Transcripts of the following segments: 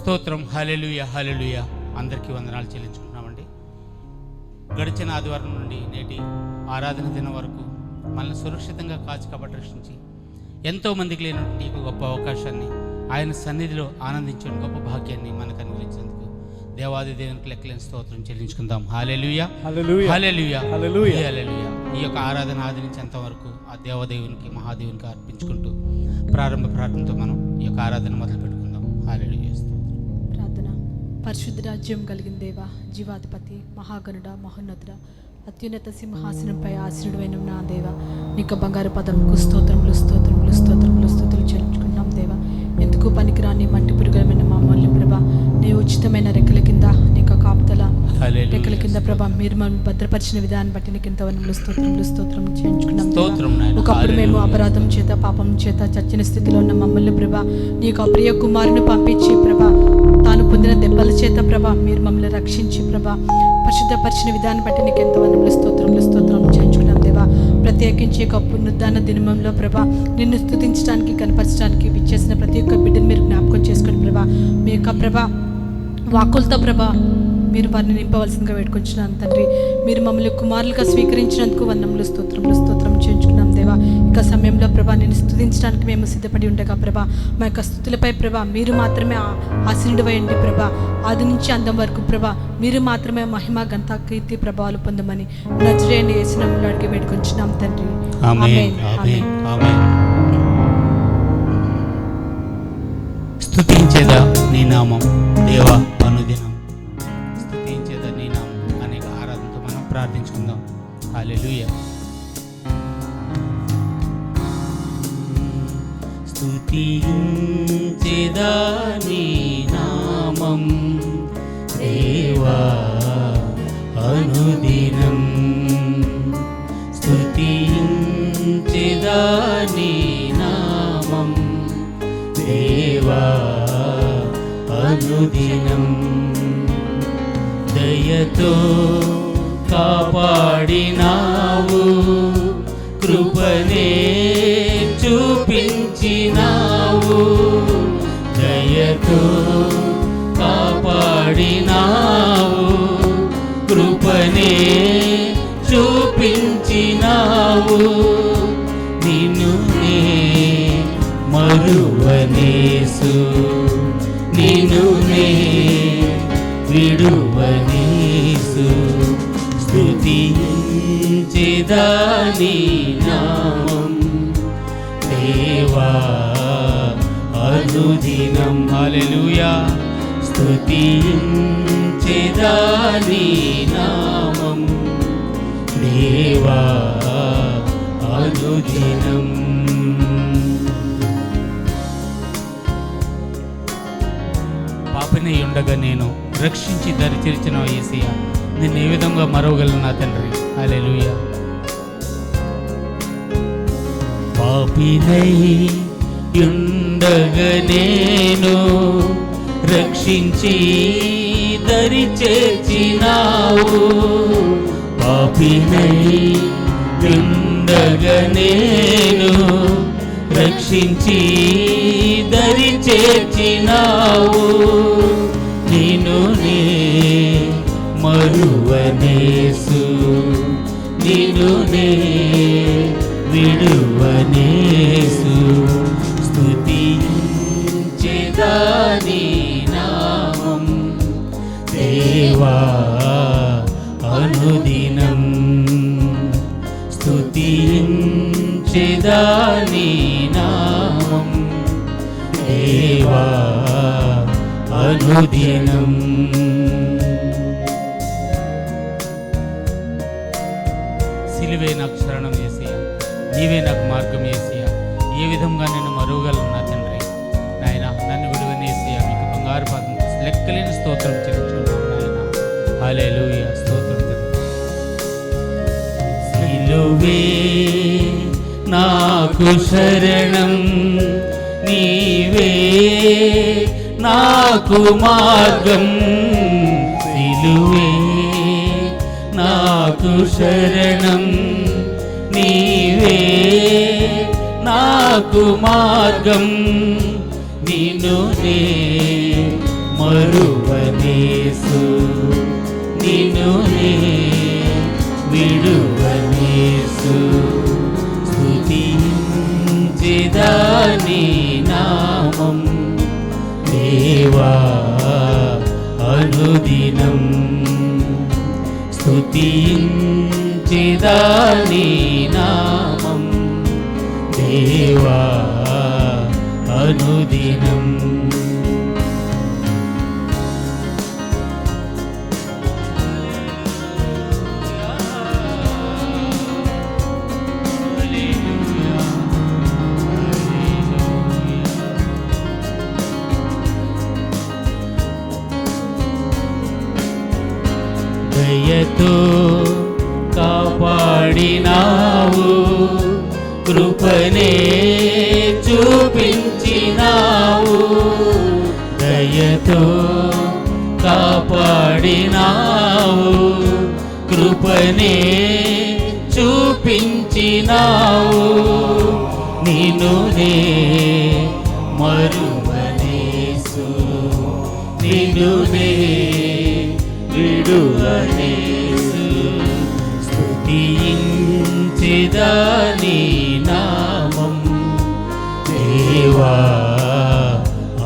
స్తోత్రం. హల్లెలూయా, హల్లెలూయా. అందరికీ వందనాలు చెల్లించుకుంటున్నామండి. గడిచిన ఆదివారం నుండి నేటి ఆరాధన దినం వరకు మనల్ని సురక్షితంగా కాచి కాబట్టి రక్షించి ఎంతోమందికి లేనటువంటి ఒక గొప్ప అవకాశాన్ని, ఆయన సన్నిధిలో ఆనందించే గొప్ప భాగ్యాన్ని మనకు అనుగ్రహించినందుకు దేవాది దేవునికి లెక్కలేని స్తోత్రం చెల్లించుకుందాం. హల్లెలూయా, హల్లెలూయా, హల్లెలూయా, హల్లెలూయా. ఈ యొక్క ఆరాధన ఆదరించేంత వరకు ఆ దేవదేవునికి, మహాదేవునికి అర్పించుకుంటూ ప్రారంభ ప్రార్థనతో మనం ఈ యొక్క ఆరాధన మొదలు పెట్టుకుందాం. హల్లెలూయా. ప్రార్థన. పరిశుద్ధ రాజ్యం కలిగిన దేవ, జీవాధిపతి, మహాగణుడ, మహోన్నతుడ, అత్యున్నత సింహాసనంపై ఆసీనుడైన నా దేవ, నీకు బంగారు పదముకు స్తోత్రములు స్తోత్రములు స్తోత్రములు స్తుతులు చెల్లించుకుంటున్నాం దేవ. ఎందుకు పనికిరాని మట్టి పురుగులమైన మమ్మల్ని ప్రభా నీ ఉచితమైన రెక్కల కింద, నీకు కాపుదల రెక్కల కింద ప్రభా మీరు మమ్మల్ని భద్రపరిచిన విధానం బట్టి నీకు ఎంతో వనములు స్తోత్రములు స్తోత్రం చేయించుకున్నాం. ఒకప్పుడు మేము అపరాధం చేత, పాపం చేత చచ్చిన స్థితిలో ఉన్న మమ్మల్ని ప్రభా నీకు అప్రియ కుమారుని పంపించి ప్రభా తాను పొందిన దెబ్బల చేత ప్రభా మీరు మమ్మల్ని రక్షించి ప్రభా పరిశుద్ధపరిచిన విధానం బట్టి నీకు ఎంతో వనములు స్తోత్రములు స్తోత్రం చేయించుకున్నాం దేవా. ప్రత్యేకించి ఒక పునరుద్ధాన దినమంలో ప్రభా నిన్ను స్తుతించడానికి, కనపరచడానికి విచ్చేసిన ప్రతి ఒక్క బిడ్డను మీరు జ్ఞాపకం చేసుకోండి ప్రభా. మీ యొక్క ప్రభా వాక్కులతో ప్రభా మీరు వారిని నింపవలసిందిగా వేడుకొంచున్నాను తండ్రి. మీరు మమ్మల్ని కుమారులుగా స్వీకరించినందుకు వందములు స్తోత్రములు స్తోత్రం చేయించుకున్నాం దేవా. ఇక సమయంలో ప్రభా నేను స్తుతించడానికి మేము సిద్ధపడి ఉండగా ప్రభా మా యొక్క స్తుతులపై ప్రభా మీరు మాత్రమే ఆసీనుడైండి ప్రభా. ఆది నుంచి అంతం వరకు ప్రభా మీరు మాత్రమే మహిమ, ఘనత, కీర్తి, ప్రభావాలు పొందమని నజరేయుని యేసు నామములో అడిగి వేడుకొంచున్నాం తండ్రి. ఆమేన్, ఆమేన్, ఆమేన్. స్తుతించేదా నీ నామం దేవా అనుదినం, స్తుతించేదా నీ నామం అనేక ఆరాధనతో మనం ప్రార్థించుకుందాం. హల్లెలూయా. స్తుతించేదా నీ నామం దేవా అనుదినం, స్తుతించేదా నీ నామం దేవా అనుదినం. దయతో కాపాడినావు, కృపనే చూపించినావు. దయతో కాపాడినావు, కృపనే చూపించినావు. నిన్ను నే మరువనేసు, నిన్ను నే విడువనేసు. స్తుతించెదా నీ నామం దేవా అనుదినం. హల్లెలూయా. స్తుతించెదా నీ నామం దేవా అనుదినం. పాపినై ఉండగా నేను రక్షించి దరిచేర్చిన యేసయ్యా, నిన్ను ఏ విధంగా మరవగలను నా తండ్రి. హల్లెలూయా. పాపినై ఉండగా నేను రక్షించి దరిచేర్చినావు. పాపినై ఉండగా నేను రక్షించి దరిచేర్చినావు. నిన్ను నే మరువనేసు, నిన్ను నే విడువనేసు. స్తుతించెదా నీ నామం దేవా అనుదినం. స్తుతించెదా నీ నామం దేవా అనుదినం. సిలువే నాకు శరణం యేసయ్యా, నీవే నాకు మార్గం యేసయ్యా. ఏ విధంగా నేను మరువగలను నా తండ్రి. నాయన నన్ను విడువని యేసయ్యా, మీకు బంగారు పాదం లెక్కలేని స్తోత్రం చెల్లించుకున్నాను నాయన. హల్లెలూయా. స్తోత్రం తండ్రి. సిలువే నాకు శరణం, నీవే నాకు మార్గం. సిలువే నాకు శరణం, నీవే నాకు మార్గం. నిన్ను నే మరువనేసు నిన్ను నే విడువనేసు స్తుతించెదాని నామం దేవా అనుదినం స్తుతించెదాని నామం దేవా అనుదినం. దయతో కాపాడినావు, కృపనే చూపించినావు. దయతో కాపాడినావు, కృపనే చూపించినావు. నిన్ను నే మరువనేసు, నిన్ను నే విడువనేసు. స్తుతించెదాని నామం దేవా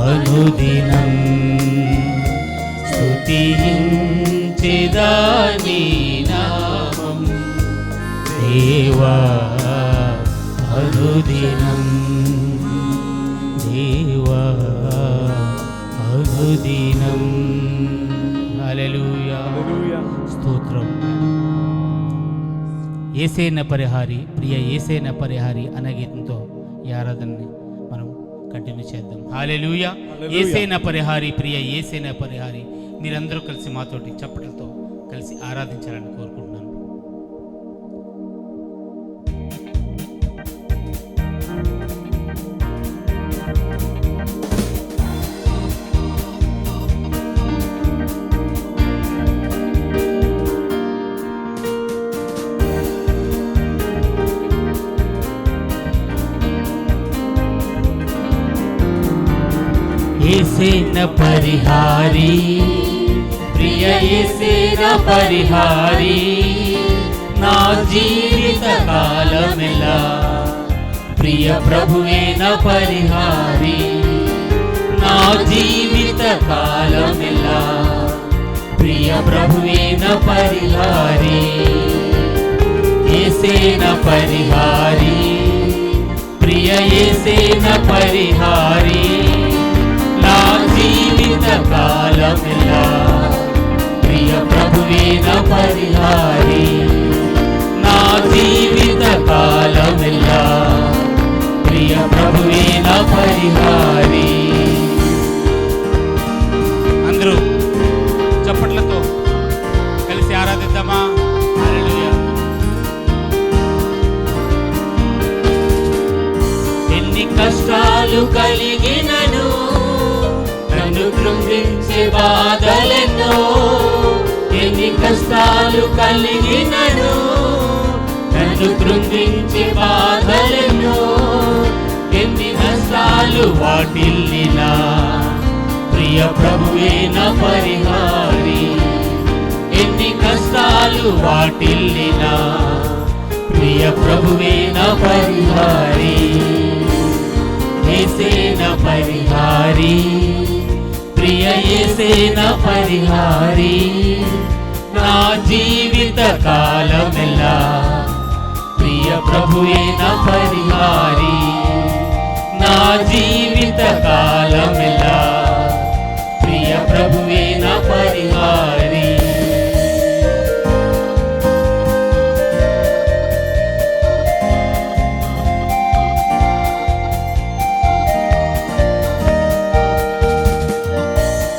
అనుదినం. స్తుతించెదాని నామం దేవా అనుదినం. దేవా అనుదినం. హల్లెలూయా, స్తోత్రం. యేసేన పరిహారి, ప్రియ యేసేన పరిహారి అనే గీతంతో ఈ ఆరాధనని మనం కంటిన్యూ చేద్దాం. హల్లెలూయా. యేసేన పరిహారి, ప్రియ యేసేన పరిహారి, మీరందరూ కలిసి మాతోటి చప్పట్లతో కలిసి ఆరాధించాలని కోరుకుంటున్నాను. యేసేన పరిహారి, ప్రియ యేసేన పరిహారి, నా జీవిత కాలమెలా ప్రియ ప్రభువేన పరిహారి. నా జీవిత కాలమెలా ప్రియ ప్రభువేన పరిహారి. యేసేన పరిహారి, ప్రియ యేసేన పరిహారి, నా జీవిత కాలమెలా ప్రియ ప్రభువేన పరిహారి. నా జీవిత కాలమెలా ప్రియ ప్రభువేన పరిహారి. అందరూ చప్పట్లతో కలిసి ఆరాధిద్దామా? హల్లెలూయా. ఎన్ని కష్టాలు కలిగినను, నన్ను కృంగించే బాధలెన్నో. ఎన్ని కష్టాలు కలిగినను, నన్ను కృంగించే బాధలెన్నో. ఎన్ని నష్టాలు వాటిల్లినా ప్రియ ప్రభువేన పరిహారి. ఎన్ని కష్టాలు వాటిల్లినా ప్రియ ప్రభువేన పరిహారి. యేసేన పరిహారి, ప్రియ యేసేన పరిహారి, నా జీవిత కాలమెలా ప్రియ ప్రభువేన పరిహారి. నా జీవిత కాలమెలా ప్రియ ప్రభువేన పరిహారి.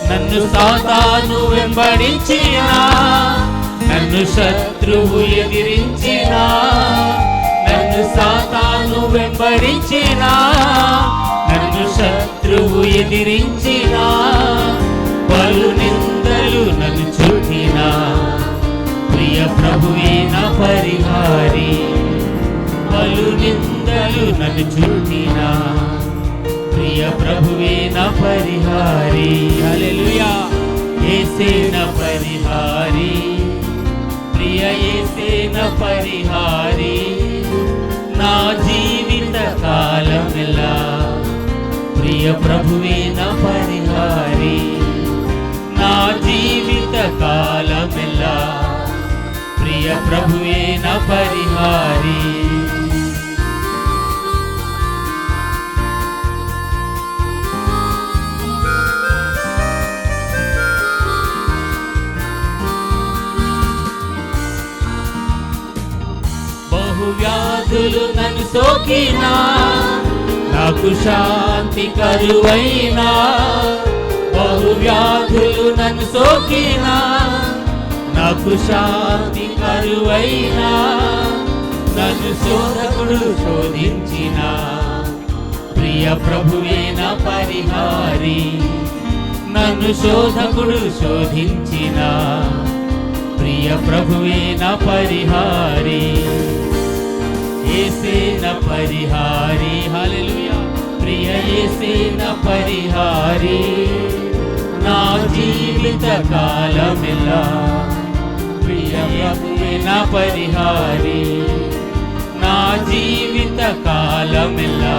నన్ను సాతాను వెంబడించినా, నన్ను శత్రువు ఎదిరించినా. నన్ను సాతాను వెంబడించినా, నన్ను శత్రువు ఎదిరించినా. పలు నిందలు నన్ను చుట్టినా ప్రియ ప్రభువేన పరిహారి. పలు నిందలు నన్ను చుట్టినా ప్రియ ప్రభువే నా పరిహారి. హల్లెలూయా. యేసే నా పరిహారి, ప్రియ యేసే నా పరిహారి. నా జీవిత కాలమెల్లా ప్రియ ప్రభువే నా పరిహారి. నా జీవిత కాలమెల్లా ప్రియ ప్రభువే నా పరిహారి. బహువ్యాధులు నన్ను సోకినా నాకు శాంతి కరువైనా. బహువ్యాధులు నన్ను సోకినా నాకు శాంతి కరువైనా. నన్ను శోధకుడు శోధించిన ప్రియ ప్రభువే నా పరిహారి. నన్ను శోధకుడు శోధించిన ప్రియ ప్రభువే నా పరిహారి. యేసే నా పరిహారి. హల్లెలూయా. ప్రియ యేసే నా పరిహారి. నా జీవిత కాలమెల్లా ప్రియ ప్రభువే నా పరిహారి. నా జీవిత కాలమెల్లా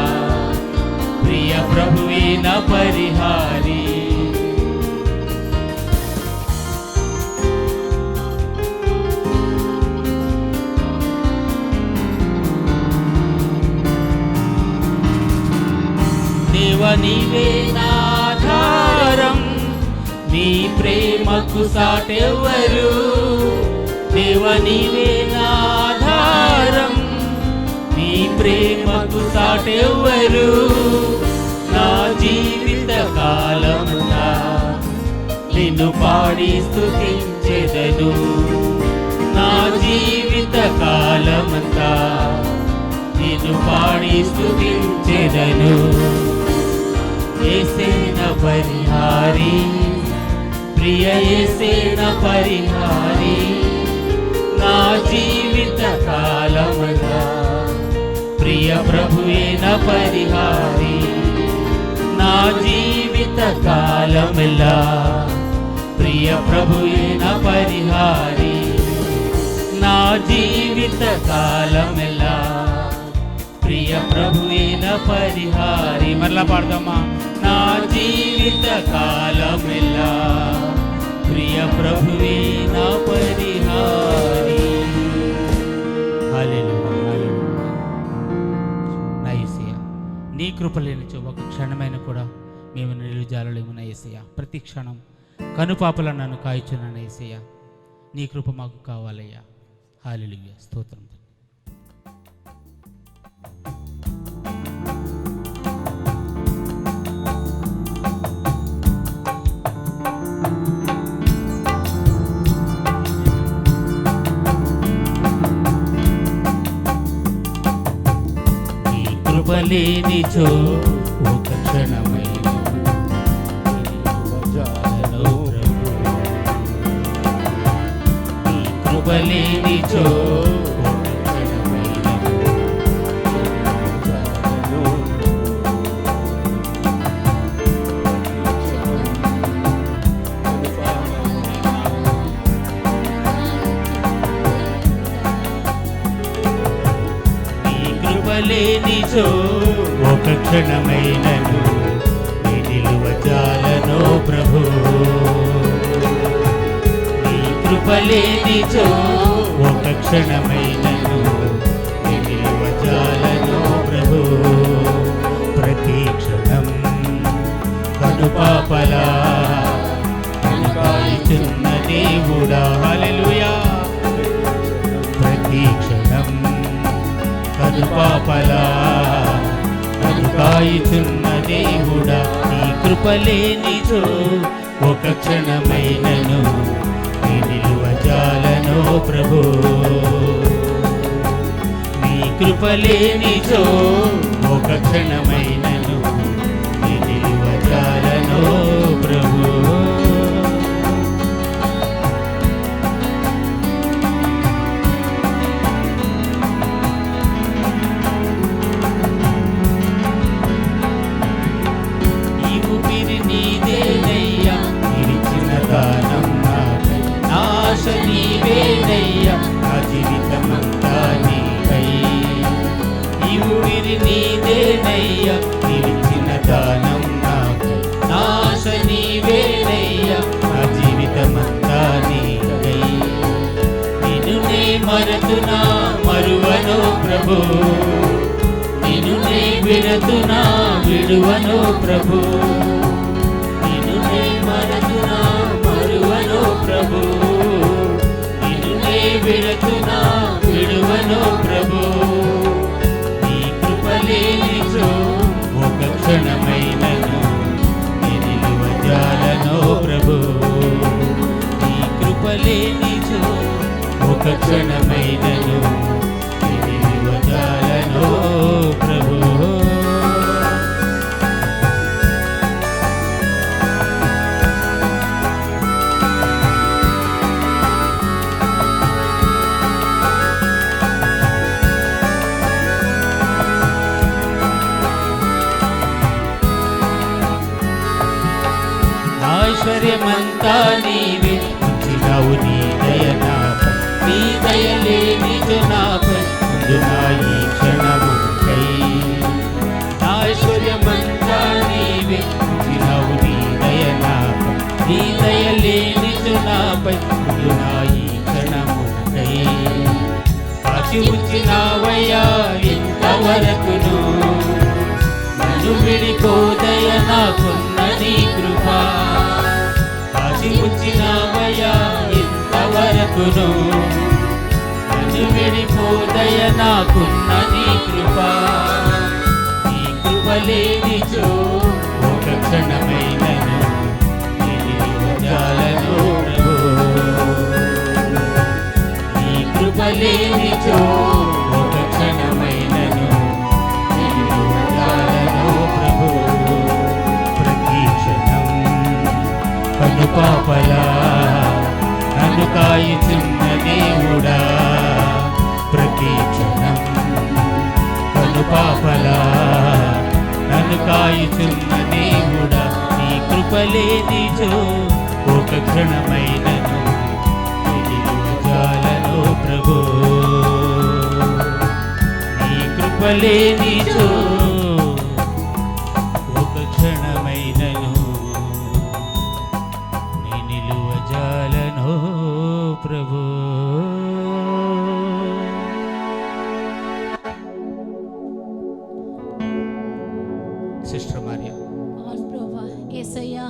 ప్రియ ప్రభువే నా పరిహారి. దేవా నీవే నా ఆధారం, నీ ప్రేమకు సాటెవ్వరు. దేవా నీవే నా ఆధారం, నీ ప్రేమకు సాటెవ్వరు. నా జీవిత కాలమునా నిన్ను పాడి స్తుతించెదను. నా జీవిత కాలమంతా నిన్ను పాడి స్తుతించెదను. యేసే నా పరిహారి, ప్రియ యేసే నా పరిహారి. నా జీవిత కాలమునా ప్రియ ప్రభువే నా పరిహారి. నా జీవిత కాలమెల్లా ప్రియ ప్రభువే నా పరిహారి. నా జీవిత కాలమెల్లా ప్రియ ప్రభువే నా పరిహారి. మరలా పాడదామా. నా జీవిత కాలమెల్లా ప్రియ ప్రభువే నా పరిహారి. హల్లెలూయా. హల్లెలూయా. నా యేసయ్యా, నీ కృప లేనిచో ఒక క్షణమైన కూడా మేము నిలువజాలలేము నా యేసయ్యా. ప్రతి క్షణం కనుపాపల నన్ను కాయచున్నాను యేసయ్యా. నీ కృప మాకు కావాలయ్యా. హల్లెలూయా. స్తోత్రం. కృపలేనిచో ఒక క్షణమైన కృపలేనిచో ఒక క్షణమైన కృపలేనిచో ఒక క్షణమైనను నీ నిలువజాలను ప్రభు. నీ కృపలేనిచో ఒక క్షణమైనను నీ నిలువజాలను ప్రభు. ప్రతి క్షణం కనుపాపలా కనుకాయుచున్న దేవుడా. హల్లెలూయా. ప్రతి క్షణం కనుపాపలా కనుకాయుచున్న దేవుడా. నీ కృపలేనిచో ఒక క్షణమైనను నీ నిలువజాలను ప్రభు. నీ కృపలేనిచో ఒక క్షణమైనను నీ నిలువజాలను ప్రభు. ఊపిరి నీదేనయ్యా, నిలిచిన దానం నాకు నాశ నీవేనయ్యా, నా జీవితమంతా నీకై. నిన్ను నే మరతునా మరువను ప్రభు, నిన్ను నే విడతునా విడువను ప్రభు, నిన్ను నే మరతునా మరువను ప్రభు, నిన్ను నే విడతునా విడువను ప్రభు. నీ కృప లేనిచో ఒక క్షణమైనను నిలువజాలను ప్రభు, నీ కృప లేనిచో ఒక క్షణమైనను నిలువజాలను ప్రభు. ఐశ్వర్యమంతా నీవే ఉంచినావు నీ దయ నాపై, నీ దయ లేనిచో నాపై ముందు నా ఈ క్షణముకై. ఐశ్వర్యమంతా నీవే ఉంచినావు నీ దయ నాపై, నీ దయ లేనిచో నాపై ముందు నా ఈ క్షణముకై. కాచి ఉంచినావయ్యా ఇంతవరకును, నన్ను విడిపోదయ నాకున్న నీ కృపా. కాచి ఉంచినావయ్యా ఇంతవరకును, నన్ను విడిపోదయ నాకున్న నీ కృపా. నీ కృప లేనిచో ఒక క్షణమైనను నిలువజాలను ప్రభు, నీ కృప లేనిచో ఒక క్షణమైనను నిలువజాలను ప్రభు. ప్రతి క్షణం కను పాపలా నన్ను కాయుచున్న దేవుడా, ప్రతి క్షణం కను పాపలా నన్ను కాయుచున్న దేవుడా, నీ కృప లేనిచో ఒక క్షణమైనను నిలువజాలను ప్రభు, నీ కృప లేనిచో ఒక క్షణమైనను నీ నిలువజాలను ప్రభు. సిస్టర్ మరియా. అవును ప్రభా, యేసయ్యా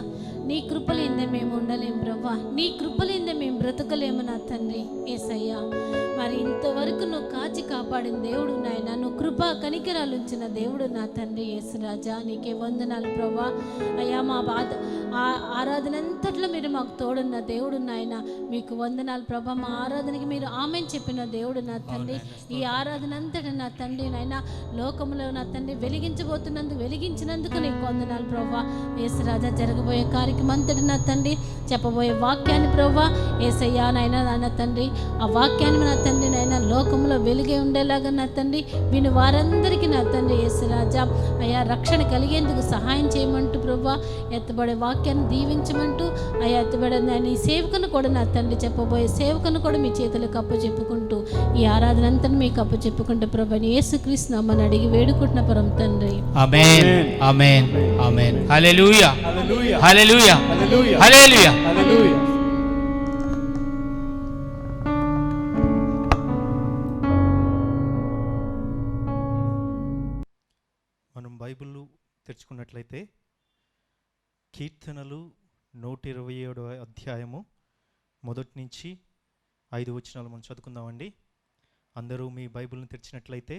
నీ కృపలేందే మేము ఉండలేం ప్రభా, నీ కృపలేందే మేము బ్రతకలేము నా తండ్రి. యేసయ్యా మరి ఇంతవరకు నువ్వు కాచి కాపాడిన దేవుడు నాయన, నువ్వు కృపా కనికరాలు ఉంచిన దేవుడు నా తండ్రి. యేసురాజా నీకే వందనాలు ప్రభా. అయ్యా మా బాధ ఆరాధన అంతట్లో మీరు మాకు తోడున్న దేవుడు నాయన, మీకు వందనాలు ప్రభా. మా ఆరాధనకి మీరు ఆమెను చెప్పిన దేవుడు నా తండ్రి. ఈ ఆరాధన అంతటా నా తండ్రి నాయన లోకంలో నా తండ్రి వెలిగించినందుకు నీకు వందనాలు ప్రభా. యేసురాజా జరగబోయే కార్యక్రమం అంతటి నా తండ్రి, చెప్పబోయే వాక్యాన్ని ప్రభా యేసయ్యా నాయన నా తండ్రి, ఆ వాక్యాన్ని నా తండ్రి నాయన లోకంలో వెలుగే ఉండేలాగా నా తండ్రి విని వారందరికీ నా తండ్రి యేసురాజా అయ్యా రక్షణ కలిగేందుకు సహాయం చేయమంటూ ప్రభా, ఎత్తబడే వాక్యాన్ని దీవించమంటూ అయ్యా ఎత్తబడే నీ సేవకును కూడా నా తండ్రి, చెప్పబోయే సేవకును కూడా మీ చేతులకు అప్పచెప్పుకుంటూ ఈ ఆరాధన అంతా మీకు అప్పచెప్పుకుంటూ ప్రభా యేసుక్రీస్తు నామమున అడిగి వేడుకుంటున్న పరమ తండ్రి. ఆమేన్ ఆమేన్ ఆమేన్. హల్లెలూయా హల్లెలూయా హల్లెలూయా హల్లెలూయా. మనం బైబిల్ తెరుచుకున్నట్లయితే కీర్తనలు 127వ అధ్యాయము మొదటి నుంచి 5 వచనాలు మనం చదువుకుందామండి. అందరూ మీ బైబిల్ని తెరిచినట్లయితే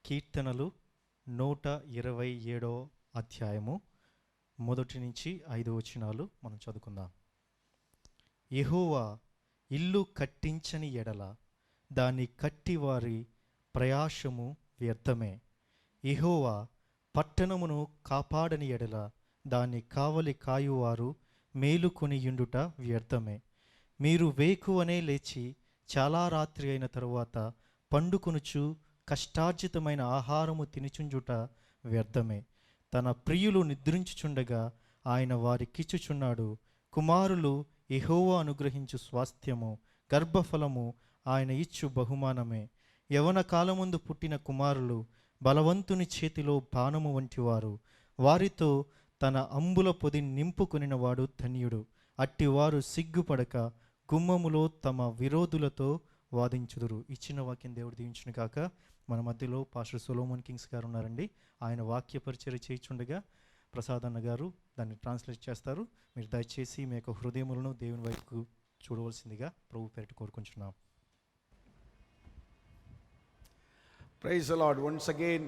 కీర్తనలు 127వ అధ్యాయము మొదటి నుంచి 5 వచనాలు మనం చదువుకుందాం. యెహోవా ఇల్లు కట్టించని ఎడల దాన్ని కట్టివారి ప్రయాసము వ్యర్థమే. యెహోవా పట్టణమును కాపాడని ఎడల దాన్ని కావలి కాయువారు మేలుకొనియుండుట వ్యర్థమే. మీరు వేకువనే లేచి చాలా రాత్రి అయిన తరువాత పండుకొనుచు కష్టార్జితమైన ఆహారము తినుచుంజుట వ్యర్థమే. తన ప్రియులు నిద్రించుచుండగా ఆయన వారికిచ్చుచున్నాడు. కుమారులు యెహోవా అనుగ్రహించు స్వాస్థ్యము, గర్భఫలము ఆయన ఇచ్చు బహుమానమే. యవన కాలముందు పుట్టిన కుమారులు బలవంతుని చేతిలో బాణము వంటివారు. వారితో తన అంబుల పొది నింపుకొనినవాడు ధన్యుడు. అట్టివారు సిగ్గుపడక గుమ్మములో తమ విరోధులతో వాదించుదురు. ఇచ్చిన వాక్యం దేవుడు దీవించును కాక. మన మధ్యలో పాస్టర్ సొలోమన్ కింగ్స్ గారు ఉన్నారండి. ఆయన వాక్య పరిచర్య చేయించుండగా ప్రసాద్ అన్న గారు దాన్ని ట్రాన్స్లేట్ చేస్తారు. మీరు దయచేసి మీ యొక్క హృదయములను దేవుని వైపుకు చూడవలసిందిగా ప్రభు పేరిట కోరుకుంటున్నాం. Praise the Lord. Once again,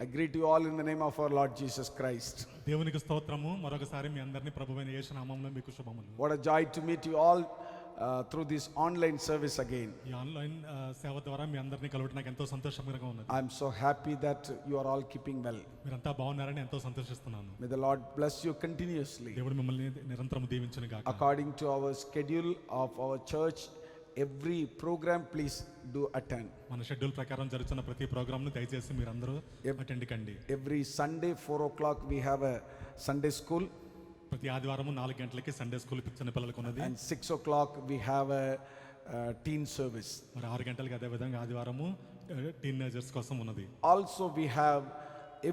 I greet you all in the name of our Lord Jesus Christ. దేవునికి స్తోత్రము. మరొకసారి మీ అందరినీ ప్రభువైన యేసు నామములో మీకు శుభములు. What a joy to meet you all through this online service again. ఈ ఆన్లైన్ సేవ ద్వారా మీ అందరినీ కలవడం నాకు ఎంతో సంతోషకరంగా ఉన్నది. I'm so happy that you are all keeping well. మీరంతా బాగున్నారని ఎంతో సంతోషిస్తున్నాను. May the Lord bless you continuously. దేవుడు మిమ్మల్ని నిరంతరం దీవించును గాక. According to our schedule of our church, every program please do attend. మన షెడ్యూల్ ప్రకారం జరుగుతున్న ప్రతి ప్రోగ్రామ్ను దయచేసి మీరందరూ అటెండ్ కండి. Every Sunday 4 o'clock we have a Sunday school. ప్రతి ఆదివారం 4 గంటలకి సండే స్కూల్ చిన్న పిల్లలకు ఉన్నది. And 6 o'clock we have a teen service. మరి 6 గంటలకి అదే విధంగా ఆదివారము టీనేజర్స్ కోసం ఉన్నది. Also we have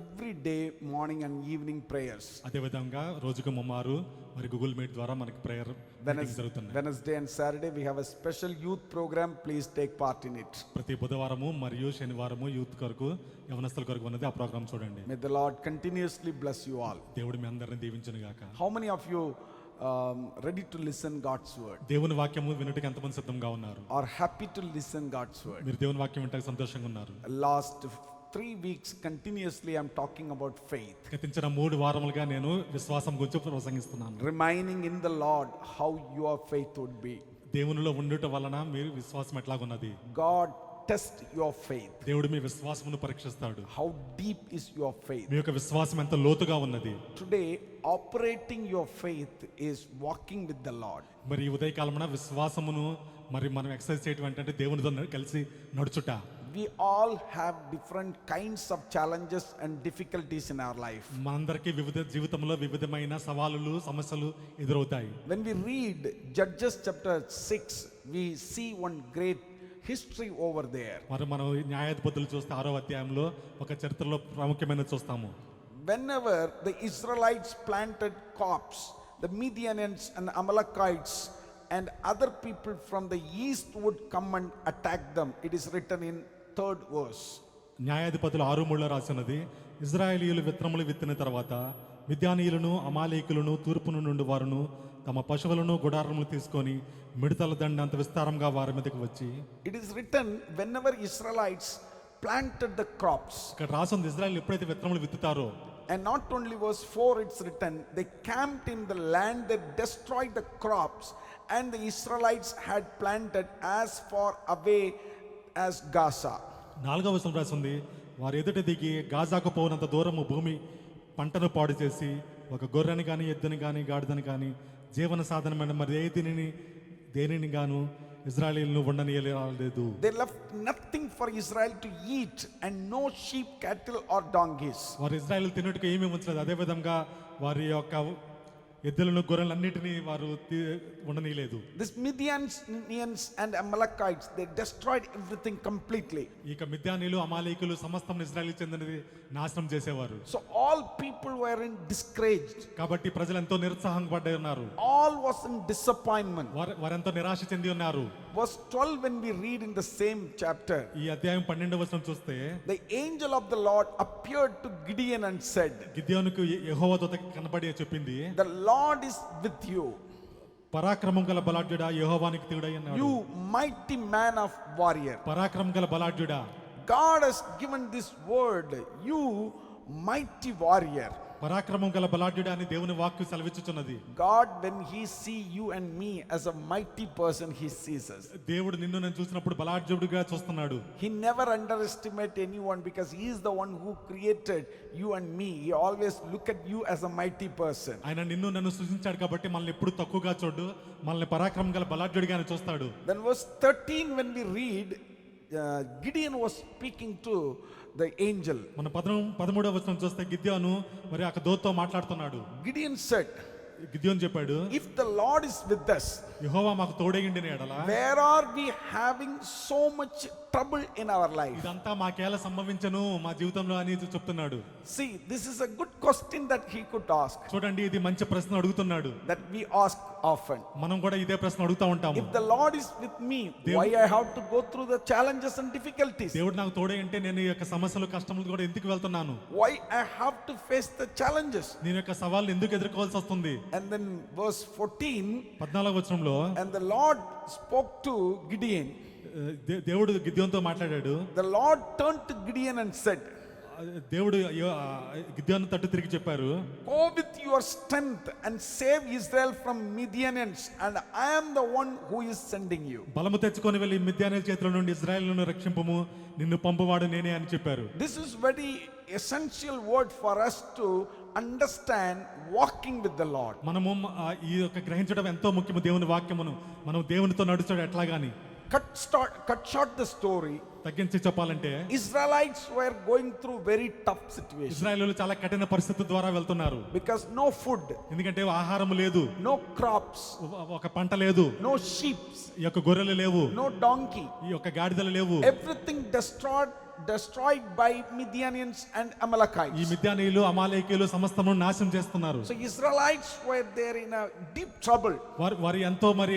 every day morning and evening prayers. అదే విధంగా రోజుకు ముమ్మారు మరి గూగుల్ మీట్ ద్వారా మనకి ప్రేయర్ జరుగుతున్నాయి. Wednesday and Saturday we have a special youth program. Please take part in it. ప్రతి బుధవారము మరియు శనివారము యూత్ కొరకు యవనస్తుల కొరకు ఉన్నది. ఆ ప్రోగ్రామ్ చూడండి. May the Lord continuously bless you all. దేవుడు మీ అందరిని దీవించును గాక. How many of you ready to listen God's word? దేవుని వాక్యము వినుటకు ఎంతమంది సిద్ధంగా ఉన్నారు? Or happy to listen God's word? మీరు దేవుని వాక్యం వింటకు సంతోషంగా ఉన్నారు. Last 3 weeks continuously I'm talking about faith. గతించిన 3 వారములుగా నేను విశ్వాసం గురించి ప్రసంగిస్తున్నాను. Remaining in the Lord how your faith would be. దేవునిలో ఉండుట వలన మీరు విశ్వాసం ఎట్లాగున్నది? God test your faith. దేవుడు మీ విశ్వాసమును పరీక్షిస్తాడు. How deep is your faith? మీ యొక్క విశ్వాసం ఎంత లోతుగా ఉన్నది? Today operating your faith is walking with the Lord. మరి ఈ ఉదయకాలమున విశ్వాసమును మరి మనం ఎక్సర్సైజ్ చేయడం ఏంటంటే దేవునితో కలిసి నడుచుట. We all have different kinds of challenges and difficulties in our life. మనందరికీ వివిధ జీవితంలో వివిధమైన సవాలులు సమస్యలు ఎదురవుతాయి. When we read Judges chapter 6, we see one great history over there. మరి మనం న్యాయాధిపతులు చూస్తే 6వ అధ్యాయంలో ఒక చరిత్రలో ప్రాముఖ్యమైనది చూస్తాము. Whenever the Israelites planted crops, the Midianites and Amalekites and other people from the east would come and attack them. It is written in 3rd verse. న్యాయాధిపతులు 6:3 రాసినది, ఇజ్రాయేలీయులు విత్తనములు విత్తిన తర్వాత మిద్యానీయులను అమాలేకులను తూర్పును నుండి వారును తమ పశువులను గుడారములు తీసుకొని మిడతల దండ అంత విస్తారంగా వారి మీదకి వచ్చి. It is written whenever Israelites planted the crops. ఇక్కడ రాసింది ఇజ్రాయేల్ ఎప్పుడైతే విత్తనములు విత్తుతారో. And not only verse 4 it's written they camped in the land, they destroyed the crops, and the Israelites had planted as far away as Gaza. 4వ వచనం రాసింది, వారు ఎదుట దిగి గాజాకు పోనంత దూరము భూమి పంటను పాడు చేసి ఒక గొర్రెని కానీ ఎద్దుని కానీ గాడిదని కానీ జీవన సాధనమైన మరి దేనిని గాను ఇజ్రాయేలీయులను ఉండనీయలేదు. They left nothing for Israel to eat and no sheep, cattle or donkeys. వారు ఇజ్రాయేల్ తినుటకు ఏమీ ఉంచలేదు. అదే విధంగా వారి యొక్క ఎద్దులను గొర్రెలన్నిటినీ వారు ఉండనీయలేదు. This Midianians and Amalekites, they destroyed everything completely. ఇక మిద్యానీయులు అమాలేకులు సమస్తం ఇజ్రాయేలుకు చెందినది నాశనం చేసేవారు. So all people were in discouraged. కాబట్టి ప్రజలు ఎంతో నిరుత్సాహం పడ్డాయి ఉన్నారు. All was in disappointment. వారెంతో నిరాశ చెంది ఉన్నారు. Verse 12 when we read in the same chapter, ఈ అధ్యాయం 12వ వచనం చూస్తే, the angel of the Lord appeared to Gideon and said, గిద్యోనుకు యెహోవా దూత కనబడి చెప్పింది, the Lord is with you, పరాక్రమం గల బలాఢ్యుడా యెహోవానికి తోడై ఉన్నాడు. you mighty man of warrior. పరాక్రమం గల బలాఢ్యుడా. God has given this word, you mighty warrior. పరాక్రమం గల బలాఢ్యుడా అని దేవుని వాక్కు సెలవిచ్చుచున్నది. God when he see you and me as a mighty person, he sees us. దేవుడు నిన్ను నేను చూసినప్పుడు బలాఢ్యుడిగా చూస్తున్నాడు. He never underestimate anyone because he is the one who created you and me. He always look at you as a mighty person. ఆయన నిన్ను నన్ను సృజించాడు కాబట్టి మనల్ని ఎప్పుడు తక్కువగా చూడు, మనల్ని పరాక్రమం గల బలాఢ్యుడిగానే చూస్తాడు. Then verse 13 when we read, Gideon was speaking to the angel. మన 13వ వచనం చూస్తే గిద్యోను మరి ఆ దూతతో మాట్లాడుతున్నాడు. Gideon said, గిద్యోను చెప్పాడు, if the Lord is with us, యెహోవా మాకు తోడైండిన ఎడల where are we having so much trouble in our life? ఇదంతా మాకేలా సంభవించను మా జీవితంలో అని చెప్తున్నాడు. See, this is a good question that he could ask, చూడండి, ఇది మంచి ప్రశ్న అడుగుతున్నాడు. that we ask often. మనం కూడా ఇదే ప్రశ్న అడుగుతా ఉంటాము. If the Lord is with me, why I have to go through the challenges and difficulties? దేవుడు నాకు తోడే అంటే నేను ఈ యొక్క సమస్యలు కష్టములు కూడా ఎందుకు వెళ్తున్నాను? Why I have to face the challenges? నేను యొక్క సవాళ్ళు ఎందుకు ఎదుర్కోవాల్సి వస్తుంది? And then verse 14, 14వ వచనంలో and the Lord spoke to Gideon. దేవుడు గిద్యోనుతో మాట్లాడాడు. The Lord turned to Gideon and said, దేవుడు గిద్యోను తట్టు తిరిగి చెప్పారు, go with your strength and save Israel from Midianites, and I am the one who is sending you. బలము తెచ్చుకొని వెళ్ళి మిద్యానీయుల చేతుల నుండి ఇశ్రాయేలును రక్షింపుము, నిన్ను పంపువాడు నేనే అని చెప్పారు. This is very essential word for us to understand walking with the Lord. మనము ఈ యొక్క గ్రహించడం ఎంతో ముఖ్యము. దేవుని వాక్యమును మనం దేవునితో నడుచడం ఎట్లాగాని. Cut short the story. తగ్గించి చెప్పాలంటే Israelites were going through very tough situations ఇశ్రాయేలీయులు చాలా కఠిన పరిస్థితి ద్వారా వెళ్తున్నారు. because no food, ఎందుకంటే ఆహారం లేదు, no crops, ఒక పంట లేదు, no sheep, ఈ యొక్క గొర్రెలు లేవు, no donkey, ఈ యొక్క గాడిదలు లేవు. everything destroyed by Midianians and Amalekites. ఈ మిద్యానీయులు అమాలేకీయులు సమస్తము నాశనం చేస్తున్నారు. So Israelites were there in a deep trouble. వారు ఎంతో మరి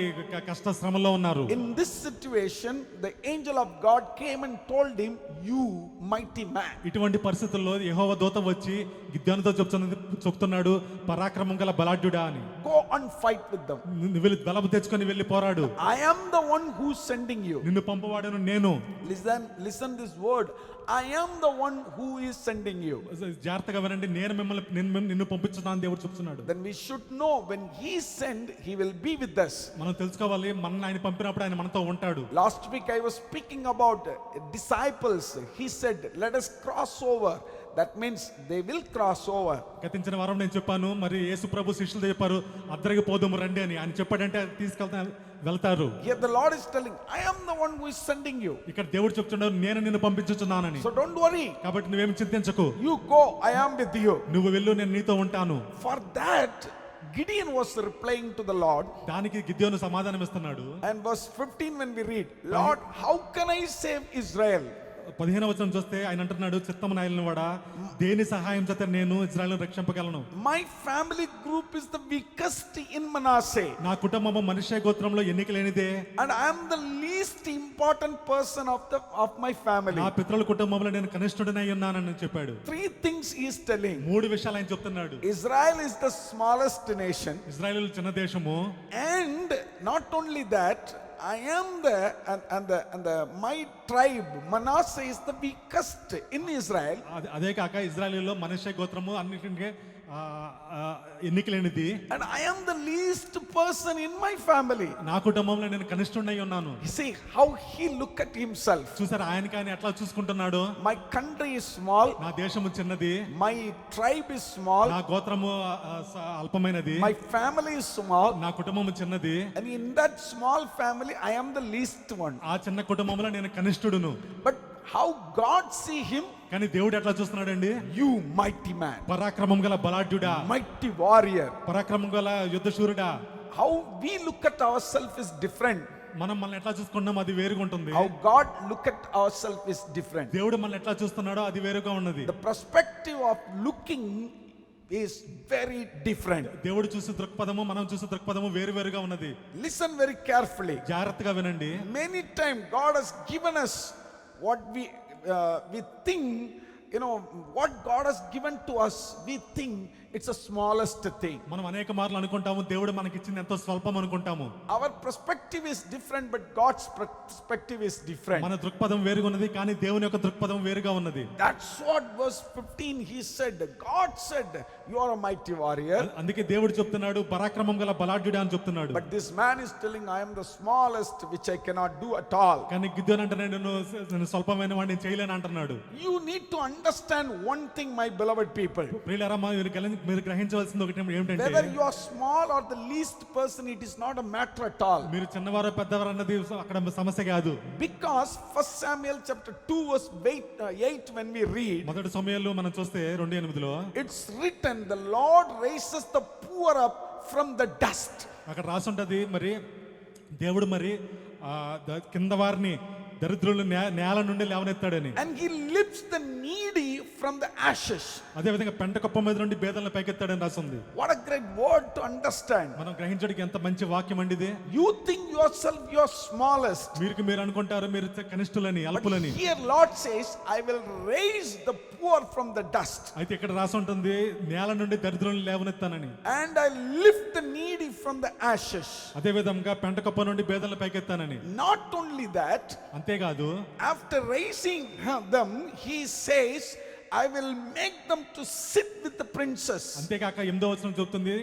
కష్ట శ్రమలో ఉన్నారు. In this situation, the angel of God came and told him, you mighty man. ఇటువంటి పరిస్థితుల్లో యెహోవా దూత వచ్చి గిద్యోనుతో చెప్తున్నాడు, పరాక్రమం గల బలాఢ్యుడా అని. Go and fight with them. నువ్వు వెళ్ళి బలము తెచ్చుకొని వెళ్ళి పోరాడు. I am the one who's sending you. నిన్ను పంపవాడను నేను. Listen this word. I am the one who is sending you. జాగ్రత్తగా వినండి, నిన్ను పంపించున్నాను దేవుడు చెప్తున్నాడు. Then we should know when he send, he will be with us. మనం తెలుసుకోవాలి, మన ఆయన పంపినప్పుడు ఆయన మనతో ఉంటాడు. Last week I was speaking about disciples. He said, let us cross over. That means they will cross over. గతించిన వారం నేను చెప్పాను, మరి యేసు ప్రభు శిష్యులతో చెప్పారు, అద్దరికి పోదాము రండి అని. ఆయన చెప్పాడంటే వెళ్తారు. Here the Lord is telling, I am the one who is sending you. ఇక్కడ దేవుడు చెప్తున్నాడు, నేను నిన్ను పంపించుచున్నానని. So don't worry. కాబట్టి నువ్వేం చింతించకు. You go, I am with you. నువ్వు వెళ్ళు, నేను నీతో ఉంటాను. For that, Gideon was replying to the Lord. దానికి గిద్యోను సమాధానం ఇస్తున్నాడు. And verse 15 when we read, Lord, how can I save Israel? 15వ వచనం చూస్తే ఆయన అంటున్నాడు, చిత్తము నాయలను వాడా, దేని సహాయం చేత నేను ఇశ్రాయేలును రక్షింపగలను? My family group is the weakest in Manasseh. నా కుటుంబము మనష్షే గోత్రంలో ఎన్నిక లేనిదే. And I am the least important person of my family. నా పితరుల కుటుంబంలో నేను కనిష్ఠుడనై ఉన్నానని చెప్పాడు. Three things he is telling. 3 విషయాలు ఆయన చెప్తున్నాడు. Israel is the smallest nation. ఇశ్రాయేలు చిన్న దేశము. And not only that, I am my tribe Manasseh is the weakest in Israel. అదే కాక ఇశ్రాయేలులో మనష్షే గోత్రము అన్నిటికంటే ఎన్నికలేనిది. And I am the least person in my family. నా కుటుంబంలో నేను కనిష్ఠుడనై ఉన్నాను. You see how he look at himself. చూసారా ఆయనకి ఆయన ఎట్లా చూసుకుంటున్నాడు? My country is small. నా దేశము చిన్నది. My tribe is small. నా గోత్రము అల్పమైనది. My family is small. నా కుటుంబము చిన్నది. And in that small family, I am the least one. ఆ చిన్న కుటుంబంలో నేను కనిష్ఠుడును. But how God see him? కానీ దేవుడు ఎట్లా చూస్తున్నాడండి? You mighty man. పరాక్రమం గల బలాఢ్యుడా. Mighty warrior. పరాక్రమం గల యుద్ధశూరుడా. How we look at ourselves is different. మనం ఎట్లా చూసుకుంటున్నాం అది వేరుగా ఉంటుంది. How God look at ourselves is different. దేవుడు మనల్ని ఎట్లా చూస్తున్నాడో అది వేరుగా ఉన్నది. The perspective of looking is very different. దేవుడు చూసే దృక్పథము మనం చూసే దృక్పథము వేరుగా ఉన్నది. Listen very carefully. జాగ్రత్తగా వినండి. Many times God has given us what we think, what God has given to us, we think it's the smallest thing. మనం అనేక మార్లు అనుకుంటాము దేవుడు మనకి ఇచ్చింది ఎంతో స్వల్పం అనుకుంటాము. Our perspective is different, but God's perspective is different. మన దృక్పథం వేరుగా ఉన్నది, కానీ దేవుని యొక్క దృక్పథం వేరుగా ఉన్నది. That's what verse 15 he said. God said, you are a mighty warrior. అందుకే దేవుడు చెప్తున్నాడు, పరాక్రమం గల బలాఢ్యుడా అని చెప్తున్నాడు. But this man is telling, I am the smallest, which I cannot do at all. కానీ గిద్యోను అంటున్నాడు, నేను స్వల్పమైన వాడిని నేను చేయలేను అంటున్నాడు. You need to understand one thing, my beloved people. ప్రియులారా, మీరు గ్రహించవలసింది ఒకటి ఏమిటంటే, Whether you are small or the least person, it is not a matter at all. మీరు చిన్నవారు పెద్దవారు అన్నది అక్కడ సమస్య కాదు. Because 1 Samuel chapter 2 verse 8 when we read, మొదటి సమూయేలు మనం చూస్తే 2:8లో it's written, the Lord raises the poor up from the dust. అక్కడ రాసి ఉంటది మరి దేవుడు మరి కింద వారిని దరిద్రులు నేల నుండి లేవనెత్తాడని. And he lifts the needy from the ashes. అదే విధంగా పెంట కుప్ప మీద నుండి బేదలను పైకెత్తాడని రాసి ఉంది. What a great word to understand. మనం గ్రహించడానికి ఎంత మంచి వాక్యం అండి ఇది. You think yourself you're smallest. మీరు అనుకుంటారు మీరు కనిష్ఠులని అల్పులని. But here Lord says, I will raise the poor from the dust. అయితే ఇక్కడ రాసి ఉంటుంది నేల నుండి దరిద్రులను లేవనెత్తానని. And I lift the needy from the ashes. అదే విధంగా పెంట కుప్ప నుండి బేదలను పైకెత్తానని. Not only that, అంతేకాదు after raising them, he says, I will make them to sit with the princes. అంతేకాక 8వ వచనం చెప్తుంది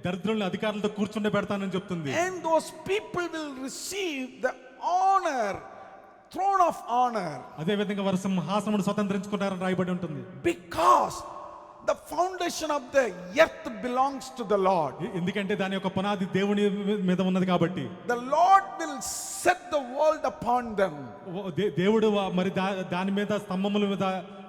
దరిద్రులను అధికారులతో కూర్చుండే పెడతానని చెప్తుంది. And those people will receive the honor, throne of honor. అదే విధంగా వారు సింహాసనమును స్వతంత్రించుకున్నారని రాయబడి ఉంటుంది. Because the foundation of the earth belongs to the Lord. ఎందుకంటే దాని యొక్క పునాది దేవుని మీద ఉన్నది కాబట్టి. The Lord will set the world upon them. దేవుడు మరి దాని మీద స్తంభముల మీద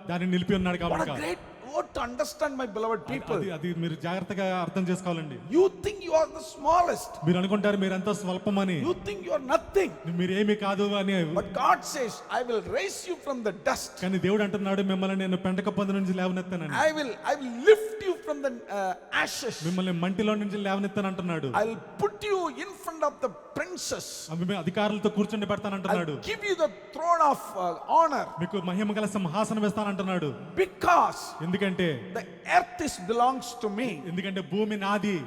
దాన్ని నిలిపి ఉన్నాడు What కాబట్టి. a great word to understand, my beloved people. అది మీరు జాగ్రత్తగా అర్థం చేసుకోవాలండి. You think you are the smallest. మీరు అనుకుంటారు మీరు ఎంతో స్వల్పమని. You think you are nothing. మీరు ఏమీ కాదు అని. But God says, I will raise you from the dust. కానీ దేవుడు అంటున్నాడు మిమ్మల్ని నేను పెంట కుప్ప నుంచి లేవనెత్తానని. I will lift you from the ashes. మిమ్మల్ని మంటిలో నుంచి లేవనెత్తాను అంటున్నాడు. I will put you in front of the princes. అధికారులతో కూర్చుండి పెడతానంటున్నాడు. I'll give you the throne of honor. మీకు మహిమ గల సింహాసనం వేస్తానంటున్నాడు. Because ఎందుకంటే the earth belongs to me. ఎందుకంటే భూమి నాది.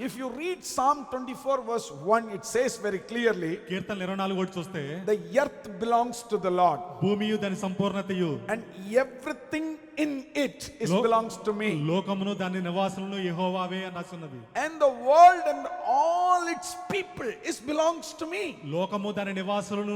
If you read Psalm 24 verse 1, it says very clearly, కీర్తన 24 ఒకటి చూస్తే the earth belongs to the Lord. భూమియు దాని సంపూర్ణతయు. And everything in it belongs to me. లోకమును దాని నివాసులను యెహోవావే అని రాస్తున్నది. And the world and all its people belongs to me. లోకము దాని నివాసులను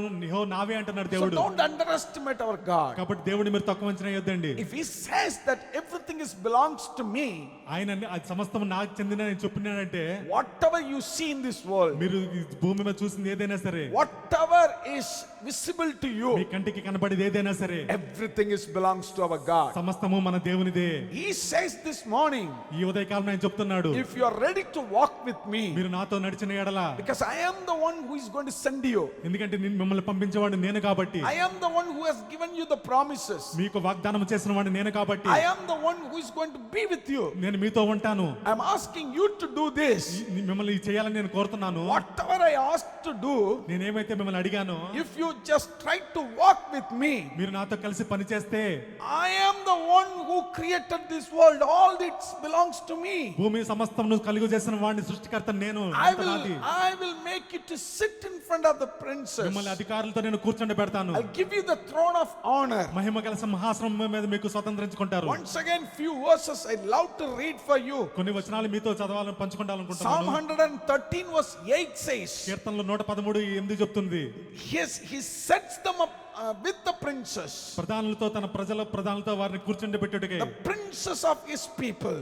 నావే అంటున్నాడు So దేవుడు. don't underestimate our God. కాబట్టి దేవుడిని మీరు తక్కువ అంచనా వేయొద్దండి. If he says that everything belongs to me, ఆయన అది సమస్తం నాకు చెందిన నేను చెప్పినాడంటే whatever you see in this world, మీరు ఈ భూమి మీద చూసింది ఏదైనా సరే, whatever is visible to me you, కంటికి కనబడేది ఏదైనా సరే, everything belongs to our God. సమస్తము మన దేవునిదే. He says this morning, ఈ ఉదయకాలం ఆయన చెప్తున్నాడు if you are ready to walk with me, మీరు నాతో నడిచిన ఎడల, because I am the one who is going to send you. ఎందుకంటే మిమ్మల్ని పంపించేవాడు నేను కాబట్టి, I am the one who has given you the promises. మీకు వాగ్దానం చేసిన వాడు నేను కాబట్టి, I am the one who is going to be with you. నేను మీతో ఉంటాను. I am asking you to do this. మిమ్మల్ని చేయాలని నేను కోరుతున్నాను. Whatever I asked to do, నేనేమైతే మిమ్మల్ని అడిగానో, if you just try to walk with me, మీరు నాతో కలిసి పని చేస్తే, I am the one who created this world. All it belongs to me. భూమి సమస్తమును కలుగు చేసిన వాడిని సృష్టికర్త నేను. I will make you to sit in front of the princes. మిమ్మల్ని అధికారులతో నేను కూర్చొని పెడతాను. I'll give you the throne of honor. మహిమ గల సింహాసనం మీద మీకు స్వతంత్రించుకుంటారు. Once again, few verses I love to read for you. కొన్ని వచనాలు మీతో చదవాలని Psalm పంచుకోవాలనుకుంటున్నాను. 113 verse 8 says, కీర్తనలో 113:8 చెప్తుంది, he sets them up with the princes, ప్రధానులతో తన ప్రధానులతో వారిని కూర్చుండి పెట్టుటకే, the princes of his people.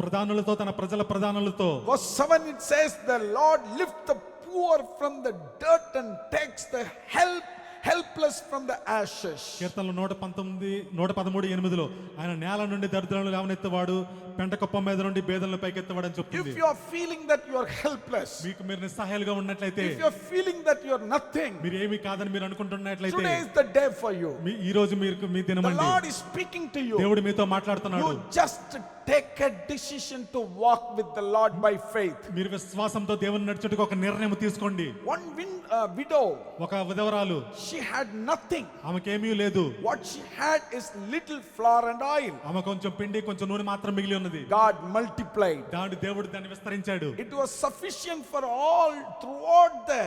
ప్రధానులతో తన ప్రజల ప్రధానులతో. Verse 7 it says, the Lord lifts the poor from the dirt and takes the helpless from the ashes. కీర్తనలు 113:8 ఆయన నేల నుండి దరిద్రులను లేవనెత్తేవాడు, పెంట కుప్ప మీద నుండి బేదలను పైకెత్తేవాడు అని చెప్తుంది. If you are feeling that you are helpless, మీరు నిస్సహాయాలుగా ఉన్నట్లయితే, if you are feeling that you are nothing, మీరు ఏమీ కాదని మీరు అనుకుంటున్నట్లయితే, today is the day for you. ఈ రోజు మీ The దినమండి. Lord is speaking to you. దేవుడు మీతో మాట్లాడుతున్నాడు. You just take a decision to walk with the Lord by faith. మీరు విశ్వాసంతో దేవుని నడుచుటకు ఒక నిర్ణయం తీసుకోండి. One widow, ఒక విధవరాలు, she had nothing. ఆమెకేమీ లేదు. What she had is little flour and oil. ఆమె కొంచెం పిండి కొంచెం నూనె మాత్రం మిగిలి ఉన్నది. God multiplied. దేవుడు దాన్ని విస్తరించాడు. It was sufficient for all throughout the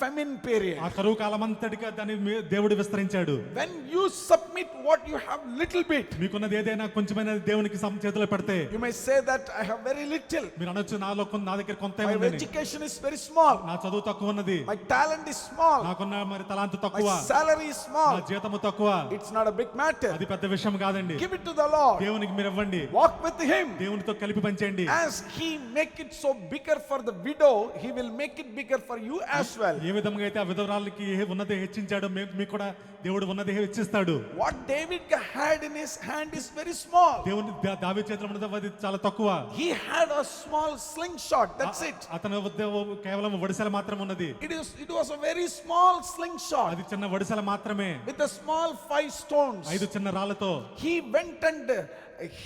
famine period. ఆ కరువు కాలమంతటిగా దాన్ని దేవుడు విస్తరించాడు. When you submit what you have little bit, మీకున్నది ఏదైనా కొంచెమైనా దేవునికి చేతిలో పెడితే, you may say that I have very little. మీరు అనొచ్చు నా దగ్గర కొంత My ఉందని. education is very small. నా చదువు తక్కువ ఉన్నది. My talent is small. నాకున్న మరి తలాంతు తక్కువ. My salary is నా small. జీతము తక్కువ. It's not a big matter. అది పెద్ద విషయం కాదండి. Give it to the Lord. దేవునికి మీరు ఇవ్వండి. Walk with him. దేవునితో కలిపి పనిచేయండి. As he make it so bigger for the widow, he will make it bigger for you as well. ఏ విధంగా అయితే ఆ విధవరాలకి ఉన్నది హెచ్చించాడో మీకు కూడా దేవుడు ఉన్నది హెచ్చిస్తాడు. What David had in his hand is very small. దేవుని దావీదు చేతిలో ఉన్నది అది చాలా తక్కువ. He had a small slingshot, that's it. అతని వద్ద కేవలం వడిసెల మాత్రం ఉన్నది. It was a very small slingshot అది చిన్న వడిసెల మాత్రమే. with a small 5 stones. 5 చిన్న రాళ్లతో He went and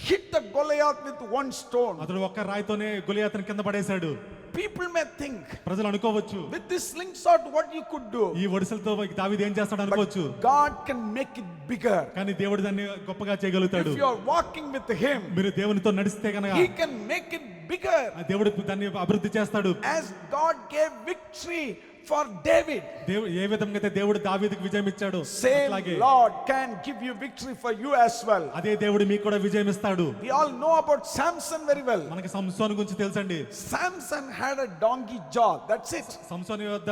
hit the Goliath with 1 stone. అతడు ఒక్క రాయితోనే గొలియాతుని కింద పడేశాడు. People may think, ప్రజలు అనుకోవచ్చు, with this slingshot what you could do. ఈ వడిసెలతో దావీదు ఏం చేస్తాడు అనుకోవచ్చు. God can make it bigger. కానీ దేవుడు దాన్ని గొప్పగా చేయగలుగుతాడు. If you are walking with him, మీరు దేవునితో నడిస్తే కనుక he can make it bigger. దేవుడు దాన్ని అభివృద్ధి చేస్తాడు. As God gave victory for David, ఏ విధంగా అయితే దేవుడు దావీదుకు విజయం ఇచ్చాడు, same అట్లాగే Lord can give you victory for you as well. అదే దేవుడు మీకు కూడా విజయం ఇస్తాడు. We all know about Samson very well. మనకి సంసోను గురించి తెలుసండి. Samson had a donkey jaw, that's it. సంసోను యొద్ద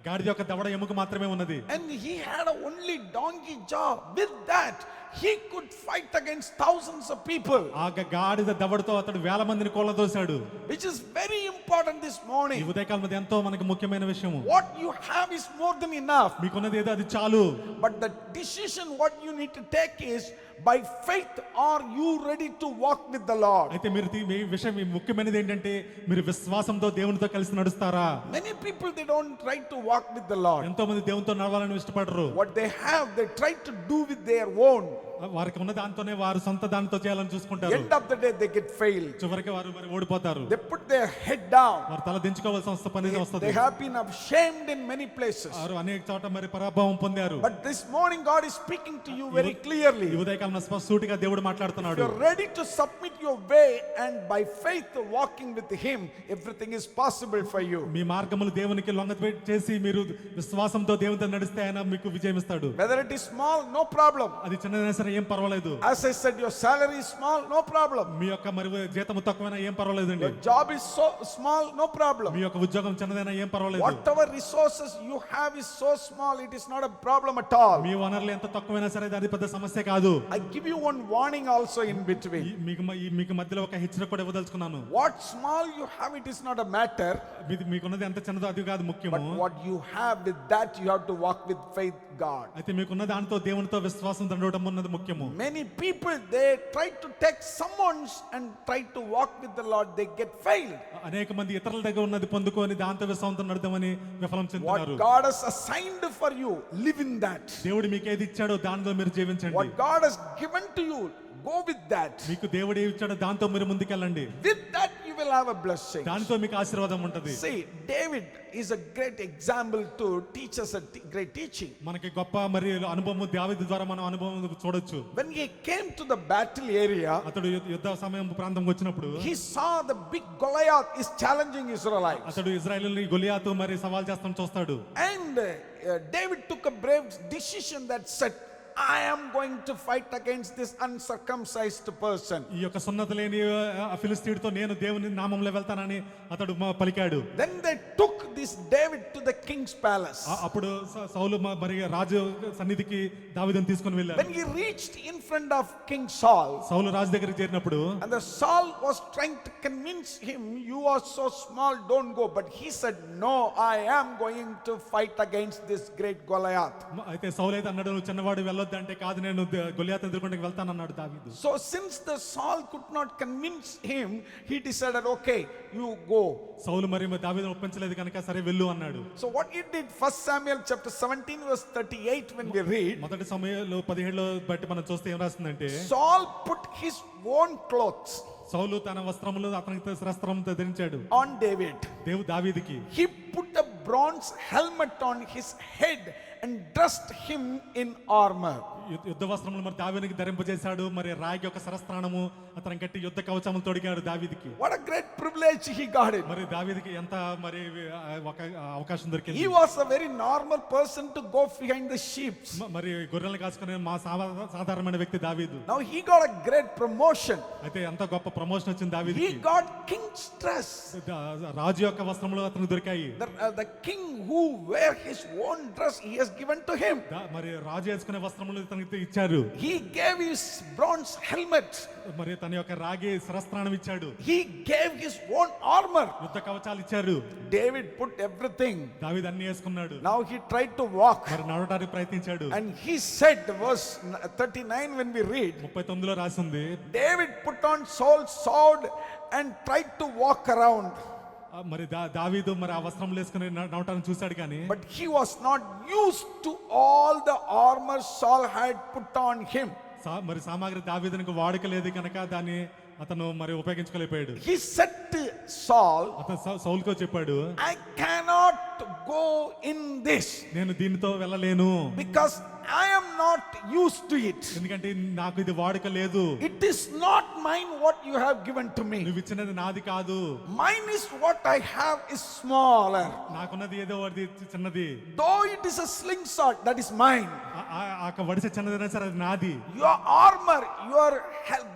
గాడిద యొక్క దవడ ఎముక మాత్రమే ఉన్నది. And he had a only donkey jaw. With that he could fight against thousands of people. ఆ గాడిద దవడతో అతడు వేల మందిని కొల్లదోశాడు. Which is very important this ఈ morning. ఉదయకాలం అది ఎంతో మనకు ముఖ్యమైన విషయము. What you have is more than enough. మీకున్నది ఏదో అది చాలు. But the decision what you need to take is, by faith are you ready to walk with the Lord? అయితే మీరు మీ విషయం ముఖ్యమైనది ఏంటంటే మీరు విశ్వాసంతో దేవునితో కలిసి నడుస్తారా? Many people they don't try to walk with the Lord. ఎంతో మంది దేవునితో నడవాలని ఇష్టపడరు. What they have they try to do with their own. వారికి ఉన్న దాంతోనే వారు సొంత దాంతో చేయాలని చూసుకుంటారు. End of the day they get failed. చివరికి వారు మరి ఓడిపోతారు. They put their head down. వారు తల దించుకోవాల్సిన పని వస్తుంది. They have been ashamed in many places. వారు అనేక చోట మరి పరాభవం పొందారు. But this morning God is speaking to you very clearly. ఈ ఉదయకాలం స్పష్టంగా దేవుడు మాట్లాడుతున్నాడు. If you're ready to submit your way and by faith walking with him, everything is possible for you. మీ మార్గములు దేవునికి లొంగ చేసి మీరు విశ్వాసంతో దేవునితో నడిస్తే ఆయన మీకు విజయం ఇస్తాడు. Whether it is small, no problem. అది చిన్నదైనా సరే ఏం పర్వాలేదు. As I said, your salary is small, no problem. మీ యొక్క మరి జీతం తక్కువైనా ఏం పర్వాలేదండి. Your job is so small, no problem. మీ యొక్క ఉద్యోగం చిన్నదైనా ఏం పర్వాలేదు. Whatever resources you have is so small, it is not a problem at all. మీ వనరులు ఎంత తక్కువైనా సరే అది పెద్ద సమస్య కాదు. I give you one warning also in between. మీకు మధ్యలో ఒక హెచ్చరిక కూడా ఇవ్వదలుచుకున్నాను. What small you have, it is not a matter. మీకున్నది ఎంత చిన్నదో అది కాదు ముఖ్యము. But what you have, with that you have to walk with faith God. అయితే మీకున్న దాంతో దేవునితో విశ్వాసంతో నడవడం అన్నది ముఖ్యము. Many people they try to take someone's and try to walk with the Lord, they get failed. అనేక మంది ఇతరుల దగ్గర ఉన్నది పొందుకొని దాంతో విశ్వాసంతో నడదామని విఫలం చెందుతారు. What God has assigned for you, live in that. దేవుడు మీకు ఏది ఇచ్చాడో దానితో మీరు జీవించండి. What God has given to you, go with that. మీకు దేవుడు ఏది ఇచ్చాడో దాంతో మీరు ముందుకెళ్ళండి. With that you will have a blessing. దానితో మీకు ఆశీర్వాదం ఉంటది. See, David is a great example to teach us a great teaching. మనకి గొప్ప మరి అనుభవం దావీదు ద్వారా మనం అనుభవం చూడొచ్చు. When he came to the battle area, అతడు యుద్ధ సమయం ప్రాంతంకి వచ్చినప్పుడు he saw the big Goliath is challenging Israelites. అతడు ఇజ్రాయేలుని గొలియాతు మరి సవాల్ చేస్తాను చూస్తాడు. And David took a brave decision that said, I am going to fight against this uncircumcised person. ఈ యొక్క సున్నతి లేని ఫిలిస్తీయుడితో నేను దేవుని నామంలో వెళ్తానని అతడు పలికాడు. Then they took this David to the king's palace. అప్పుడు సౌలు మరి రాజు సన్నిధికి దావీదుని తీసుకొని వెళ్ళారు. When he reached in front of King Saul, సౌలు రాజు దగ్గరికి చేరినప్పుడు and the Saul was trying to convince him, you are so small, don't go. But he said, no, I am going to fight against this great Goliath. అయితే సౌలు అయితే అన్నాడు, నువ్వు చిన్నవాడు వెళ్ళొద్దంటే కాదు, నేను గొలియాతు ఎదుర్కొండకి వెళ్తానన్నాడు దావీదు. So since the Saul could not convince him, he decided, okay, you go. సౌలు మరి దావీదును ఒప్పించలేదు కనుక సరే వెళ్ళు అన్నాడు. So what he did, 1 Samuel chapter 17 verse 38, when we read, మొదటి సమయంలో 17లో బట్టి మనం చూస్తే ఏం రాస్తుందంటే, Saul put his own clothes సౌలు తన వస్త్రములు అతనికి వస్త్రం ధరించాడు on David. దావీదుకి. He put a bronze helmet on his head and dressed him in armor. యుద్ధ వస్త్రములు మరి దావీదుకి ధరింపజేశాడు. మరి రాగి యొక్క సరస్త్రాణము అతను కట్టి యుద్ధ కవచములు తొడిగాడు దావీదుకి. What a great privilege he got it. మరి దావీదుకి ఎంత మరి ఒక అవకాశం దొరికింది. He was a very normal person to go behind the sheep. మరి గొర్రెలను కాచుకునే మా సాధారణమైన వ్యక్తి దావీదు. Now he got a great promotion. అయితే ఎంత గొప్ప ప్రమోషన్ వచ్చింది దావీదుకి. He got king's dress. రాజు యొక్క వస్త్రములు అతనికి దొరికాయి. The king who wear his own dress, he has given to him. మరి రాజు వేసుకునే వస్త్రములు తనకి ఇచ్చారు. He gave his bronze helmet. మరి తన యొక్క రాగి శిరస్త్రాణం ఇచ్చాడు. He gave his own armor. యుద్ధ కవచాలు ఇచ్చారు. David put everything. దావీదు అన్ని వేసుకున్నాడు. Now he tried to walk. మరి నడవడానికి ప్రయత్నించాడు. And he said, verse 39 when we read, 39లో రాసింది, David put on Saul's sword and tried to walk around. మరి దావీదు మరి ఆ వస్త్రములు వేసుకుని నడవటాన్ని చూశాడు కానీ, But he was not used to all the armor Saul had put on him. మరి సామాగ్రి దావీదునికి వాడుక లేదు కనుక దాన్ని అతను మరి ఉపయోగించుకోలేకపోయాడు. He said to Saul, అతను సౌలుతో చెప్పాడు, I cannot go in this నేను దీనితో వెళ్ళలేను, because I am not used to it. ఎందుకంటే నాకు ఇది వాడుక లేదు. It is not mine what you have given to me. నువ్వు ఇచ్చినది నాది కాదు, Mine is what I have is smaller. నాకున్నది ఏదో ఒకటి చిన్నది. Though it is a slingshot, that is mine. ఆ వడిసె చిన్నదైనా సరే అది నాది. Your armor, your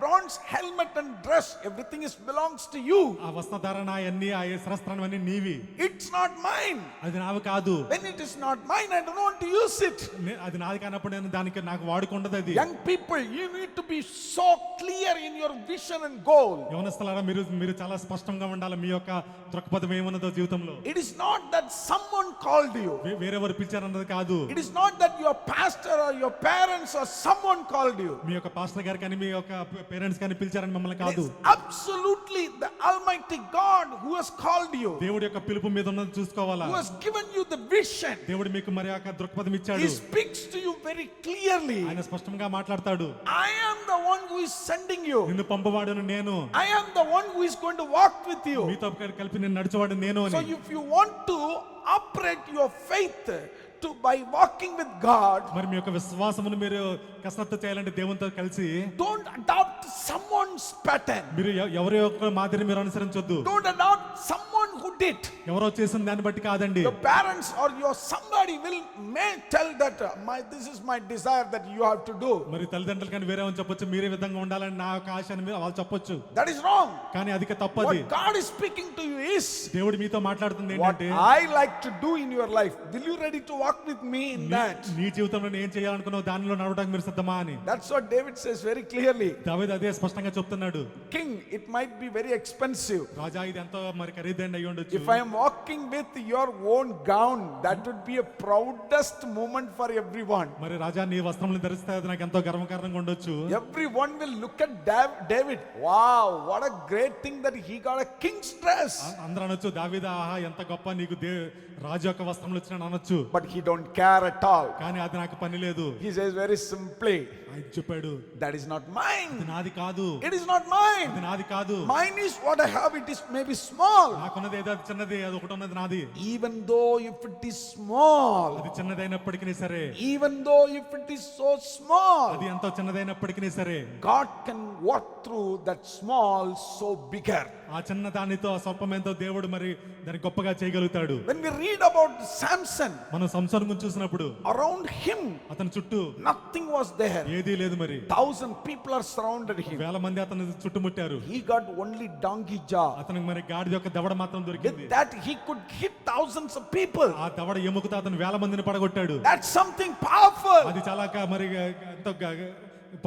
bronze helmet and dress, everything is belongs to you. ఆ వస్త్రధారణ అన్ని ఆ శిరస్త్రాణం అన్ని నీవి, It's not mine. అది నావి కాదు. When it is not mine, I don't want to use it. అది నాది కానప్పుడు నేను దానికి నాకు వాడుకుండదు అది. Young people, you need to be so clear in your vision and goal. యవనస్తులారా మీరు చాలా స్పష్టంగా ఉండాలి మీ యొక్క దృక్పథం ఏమున్నదో జీవితంలో. It is not that someone called you. వేరెవరు పిలిచారన్నది కాదు. It is not that your pastor or your parents or someone called you. మీ యొక్క pastor గారు కానీ మీ యొక్క పేరెంట్స్ కానీ పిలిచారని మిమ్మల్ని It కాదు. is absolutely the Almighty God who has called you, దేవుడి యొక్క పిలుపు మీద ఉన్నది చూసుకోవాలా. who has given you the vision. దేవుడు మీకు మరి యొక్క దృక్పథం He ఇచ్చాడు. speaks to you very clearly. ఆయన స్పష్టంగా మాట్లాడతాడు. I am the one who is sending you. నిన్ను పంపవాడును నేను, I am the one who is going to walk with you. మీతో కలిపి నేను నడిచేవాడు నేను So అని. if you want to operate your faith by walking with God, మరి మీ యొక్క విశ్వాసమును మీరు కసరత్తు చేయాలంటే దేవునితో కలిసి don't adopt someone's pattern. మీరు ఎవరి యొక్క మాదిరి మీరు అనుసరించొద్దు. Don't adopt someone who did. ఎవరో చేసిన దాన్ని బట్టి కాదండి. Your parents or your somebody may tell that this is my desire that you have to do. మరి తల్లిదండ్రులు కానీ వేరే చెప్పొచ్చు, మీరే విధంగా ఉండాలని నా యొక్క ఆశ అని వాళ్ళు చెప్పొచ్చు. That is wrong. కానీ అది తప్పది. What God is speaking to you is, దేవుడు మీతో మాట్లాడుతుంది what ఏంటంటే, I like to do in your life, will you ready to walk with me in that? నీ జీవితంలో నేను ఏం చేయాలనుకున్నావు దానిలో నడవడానికి మీరు సిద్ధమా అని. That's what David says very clearly. దావీదు అదే స్పష్టంగా చెప్తున్నాడు. King, it might be very expensive. రాజా ఇది ఎంతో మరి ఖరీదైన అయి ఉండొచ్చు. If I am walking with your own gown, that would be a proudest moment for everyone. మరి రాజా నీ వస్త్రములను ధరిస్తే అది నాకు ఎంతో గర్వకారణంగా ఉండొచ్చు. Everyone will look at David. Wow, what a great thing that he got a king's dress. అందరూ అనొచ్చు, దావీదా ఆహా ఎంత గొప్ప నీకు రాజు యొక్క వస్త్రములు వచ్చిన అనొచ్చు. But he don't care at all. కానీ అది నాకు పని లేదు. He says very simply, ఆయన చెప్పాడు, that is not mine. ఇది నాది కాదు, It is not mine. ఇది నాది కాదు. Mine is what I have. It is maybe small. నాకున్నది ఏదో చిన్నది, అది ఒకటి ఉన్నది నాది. Even though if it is small, అది చిన్నదైనప్పటికీ సరే, even though if it is so small, అది ఎంతో చిన్నదైనప్పటికీ సరే, God can walk through that small so bigger. ఆ చిన్న దానితో ఆ స్వల్పమేంతో దేవుడు మరి దాన్ని గొప్పగా చేయగలుగుతాడు. When we read about Samson, మనం సంసోను గురించి చూసినప్పుడు around him అతని చుట్టూ nothing was there. ఏదీ లేదు. మరి 1,000 people are surrounded him. వేల మంది అతను చుట్టుముట్టారు. He got only donkey jaw. అతనికి మరి గాడిద యొక్క దవడ మాత్రం దొరికింది. With that he could hit thousands of people. ఆ దవడ ఎముకతో అతను వేల మందిని పడగొట్టాడు. That's something powerful. అది చాలా మరి ఎంతో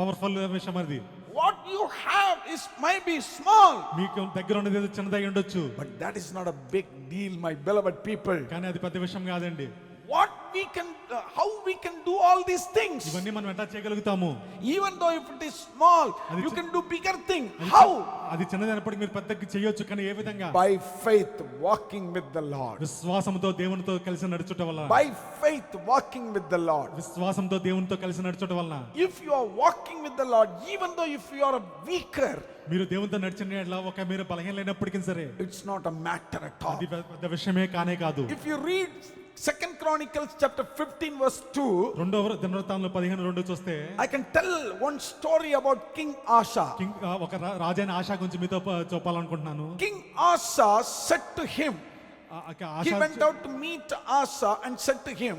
పవర్ఫుల్ విషయం. అది What you have is maybe small, మీకు దగ్గర ఉన్నది ఏదో చిన్నదై ఉండొచ్చు, but that is not a big deal, my beloved people. కానీ అది పెద్ద విషయం కాదండి. What we can, how we can do all these things? ఇవన్నీ మనం ఎట్లా చేయగలుగుతాము? Even though if it is small, అది you can do bigger thing. అది How? అది చిన్నదైనప్పటికీ మీరు పెద్దకి చేయొచ్చు. కానీ ఏ విధంగా? By faith, walking with the Lord. విశ్వాసంతో దేవునితో కలిసి నడుచుట వల్ల. By faith, walking with the Lord. విశ్వాసంతో దేవునితో కలిసి నడుచుట వల్ల. If you are walking with the Lord, even though if you are a weaker, మీరు దేవునితో నడిచిన ఒక మీరు బలహీనమైనప్పటికీ సరే, it's not a matter at all. అది పెద్ద విషయమే కానే కాదు. If you read 2 Chronicles chapter 15 verse 2, రెండవ దినవృత్తాంతంలో 15:2 చూస్తే, I can tell one story about King Asa. ఒక రాజైన ఆశా గురించి మీతో చెప్పాలనుకుంటున్నాను. King Asa said to him, he went out to meet Asa and said to him,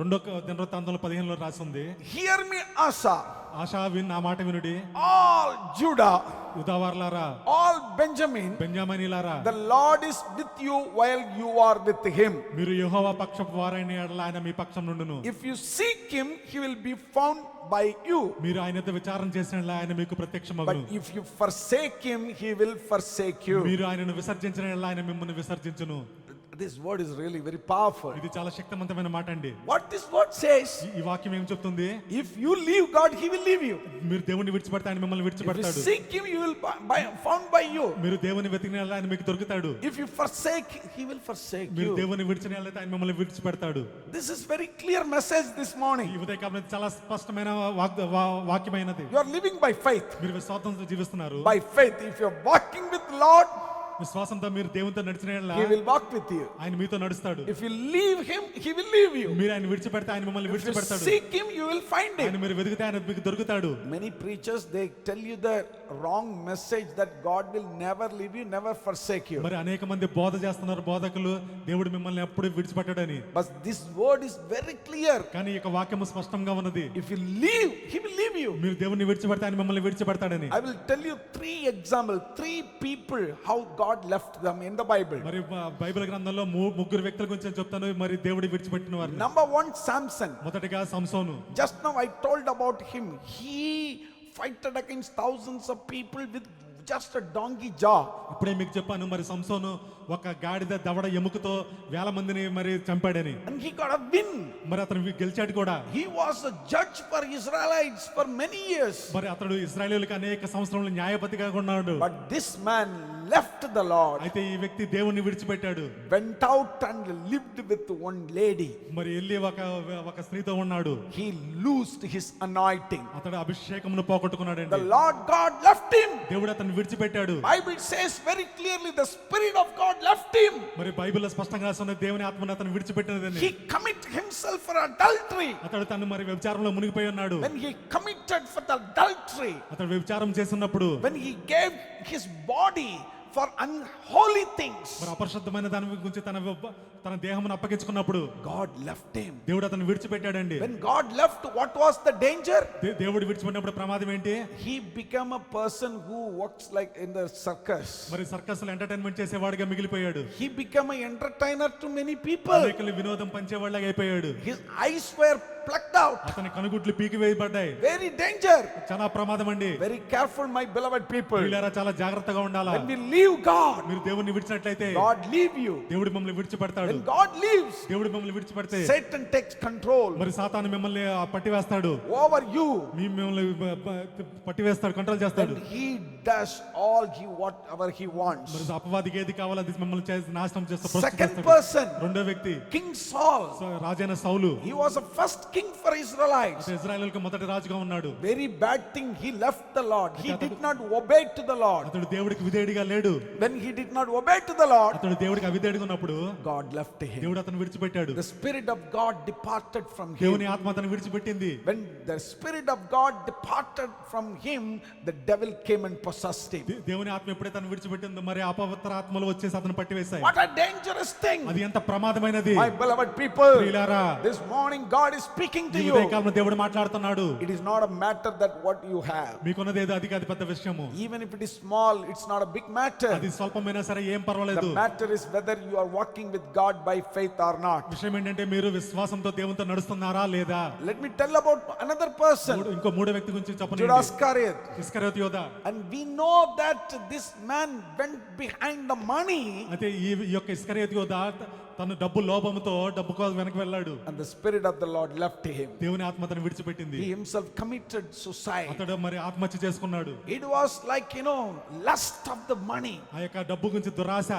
రెండో దినవృత్తాంతంలో 15లో రాసింది, hear me Asa, ఆశా నా మాట వినుడి, all Judah యూదావారులారా, all Benjamin, బెంజామనీలారా, the Lord is with you while you are with him. మీరు యెహోవా పక్షపు వారైన యెడల ఆయన మీ పక్షం నుండును. If you seek him, he will be found by you. మీరు ఆయనతో విచారణ చేసిన యెడల ఆయన మీకు ప్రత్యక్షమగును. But if you forsake him, he will forsake you. మీరు ఆయనను విసర్జించిన యెడల ఆయన మిమ్మల్ని విసర్జించును. This word is really very powerful. ఇది చాలా శక్తివంతమైన మాట అండి. What this word says, ఈ వాక్యం ఏం చెప్తుంది? if you leave God, he will leave you. మీరు దేవుని విడిచిపెడితే ఆయన మిమ్మల్ని If you విడిచిపెడతాడు. seek him, you will be found by you. మీరు దేవుని వెతికిన యెడల ఆయన మీకు దొరుకుతాడు. If you forsake, he will forsake మీరు you. దేవుని విడిచిన యెడల ఆయన మిమ్మల్ని విడిచిపెడతాడు. This is very clear message this morning. ఈ ఉదయకాలం చాలా స్పష్టమైన వాక్యమైనది. You are living by faith. మీరు విశ్వాసంతో జీవిస్తున్నారు. By faith, if you are walking with the Lord, విశ్వాసంతో మీరు దేవునితో నడిచిన యెడల he will walk with you. ఆయన మీతో నడుస్తాడు. If you leave him, he will leave you. మీరు ఆయన విడిచిపెడితే ఆయన మిమ్మల్ని If you విడిచిపెడతాడు. seek him, you will find ఆయన him. మీరు వెతికితే ఆయన మీకు దొరుకుతాడు. Many preachers, they tell you the wrong message that God will never leave you, never forsake you. మరి అనేక మంది బోధ చేస్తున్నారు బోధకులు, దేవుడు మిమ్మల్ని ఎప్పుడు విడిచిపెట్టడని. But this word is very clear. కానీ ఈ వాక్యము స్పష్టంగా ఉన్నది. If you leave, he will leave you. మీరు దేవుని విడిచిపెడితే ఆయన మిమ్మల్ని విడిచిపెడతాడని. I will tell you three examples, three people, how God left them in the Bible. మరి బైబిల్ గ్రంథంలో ముగ్గురు వ్యక్తుల గురించి చెప్తాను. మరి దేవుడు విడిచిపెట్టిన వారు. Number one, Samson. మొదటిగా సంసోను. Just now I told about him. He fighted against thousands of people with just a donkey jaw. ఇప్పుడే మీకు చెప్పాను, మరి సంసోను ఒక గాడిద దవడ ఎముకతో వేల మందిని మరి చంపాడని. And he got a win. మరి అతను గెలిచాడు కూడా. He was a judge for Israelites for many years. మరి అతడు ఇశ్రాయేలులకు అనేక సంవత్సరాలు న్యాయపతిగా ఉన్నాడు. But this man left the Lord, అయితే ఈ వ్యక్తి దేవుణ్ణి విడిచిపెట్టాడు. went out and lived with one lady. మరి వెళ్ళి ఒక స్త్రీతో ఉన్నాడు. He loosed his anointing. అతడు అభిషేకమును పోగొట్టుకున్నాడండి. The Lord God left him. దేవుడు అతన్ని విడిచిపెట్టాడు. Bible says very clearly the Spirit of God left him. మరి బైబిల్లో స్పష్టంగా రాసిన దేవుని ఆత్మను అతను విడిచిపెట్టినదని. He committed himself for adultery. అతడు తను మరి వ్యభిచారంలో మునిగిపోయి ఉన్నాడు. When he committed for the adultery, అతడు వ్యభిచారం చేస్తున్నప్పుడు, when he gave his body for unholy things, మరి అపరిశుద్ధమైన దాని గురించి తన దేహమును అప్పగించుకున్నప్పుడు God left him. దేవుడు అతను విడిచిపెట్టాడండి. When God left, what was the danger? దేవుడు విడిచిపెట్టినప్పుడు ప్రమాదం ఏంటి? He became a person who works like in the circus. మరి సర్కస్ లో entertainment చేసేవాడిగా మిగిలిపోయాడు. He became an entertainer to many people. అనేకులు వినోదం పంచేవాళ్ళగా అయిపోయాడు. His eyes were plucked out. అతని కనుగుడ్లు పీకివేయబడ్డాయి. Very danger. చాలా ప్రమాదం అండి. Very careful, my beloved people. వీళ్ళారా చాలా జాగ్రత్తగా ఉండాలా. When we leave God, మీరు దేవుణ్ణి విడిచినట్లయితే God leave you. దేవుడు మిమ్మల్ని విడిచిపెడతాడు. When God leaves, దేవుడు మిమ్మల్ని విడిచిపెడితే Satan takes control మరి సాతాను మిమ్మల్ని పట్టివేస్తాడు. over you. మిమ్మల్ని పట్టివేస్తాడు, కంట్రోల్ చేస్తాడు. And he does all whatever he wants. మరి అపవాదికి ఏది కావాలో అది మిమ్మల్ని నాశనం చేస్తూ Second person, రెండో వ్యక్తి King Saul. రాజైన సౌలు. He was the first king for Israelites. ఇశ్రాయేలుకు మొదటి రాజుగా ఉన్నాడు. Very bad thing, he left the Lord. He did not obey to the Lord. అతడు దేవుడికి విధేయుడిగా లేడు. When he did not obey to the Lord, అతడు దేవుడికి అవిధేయుడిగా ఉన్నప్పుడు God left him. దేవుడు అతను విడిచిపెట్టాడు. The Spirit of God departed from him. దేవుని ఆత్మ అతను విడిచిపెట్టింది. When the Spirit of God departed from him, the devil came and possessed him. దేవుని ఆత్మ ఎప్పుడైతే అతను విడిచిపెట్టిందో మరి అపవిత్ర ఆత్మలు వచ్చేసి అతను పట్టివేశాయి. What a dangerous thing. అది ఎంత ప్రమాదమైనది. My beloved people, ప్రియులారా, this morning God is speaking to ఈ you. ఉదయకాలంలో దేవుడు మాట్లాడుతున్నాడు. It is not a matter that what you have. మీకున్నది ఏదో అది పెద్ద విషయము. Even if it is small, it's not a big matter. అది స్వల్పమైనా సరే ఏం పర్వాలేదు. The matter is whether you are walking with God by faith or not. విషయం ఏంటంటే మీరు విశ్వాసంతో దేవునితో నడుస్తున్నారా లేదా. Let me tell about another person, ఇంకో మూడో వ్యక్తి గురించి చెప్పండి. Judas Iscariot. ఇస్కరియోతు యోధ. And we know that this man went behind the money, అయితే ఈ యొక్క ఇస్కరియోతు యోధ తను డబ్బు లోభముతో డబ్బు కోసం వెనక్కి వెళ్ళాడు. and the Spirit of the Lord left him. దేవుని ఆత్మ అతను విడిచిపెట్టింది. He himself committed suicide. అతడు మరి ఆత్మహత్య చేసుకున్నాడు. It was like, lust of the money. ఆ యొక్క డబ్బు గురించి దురాశ.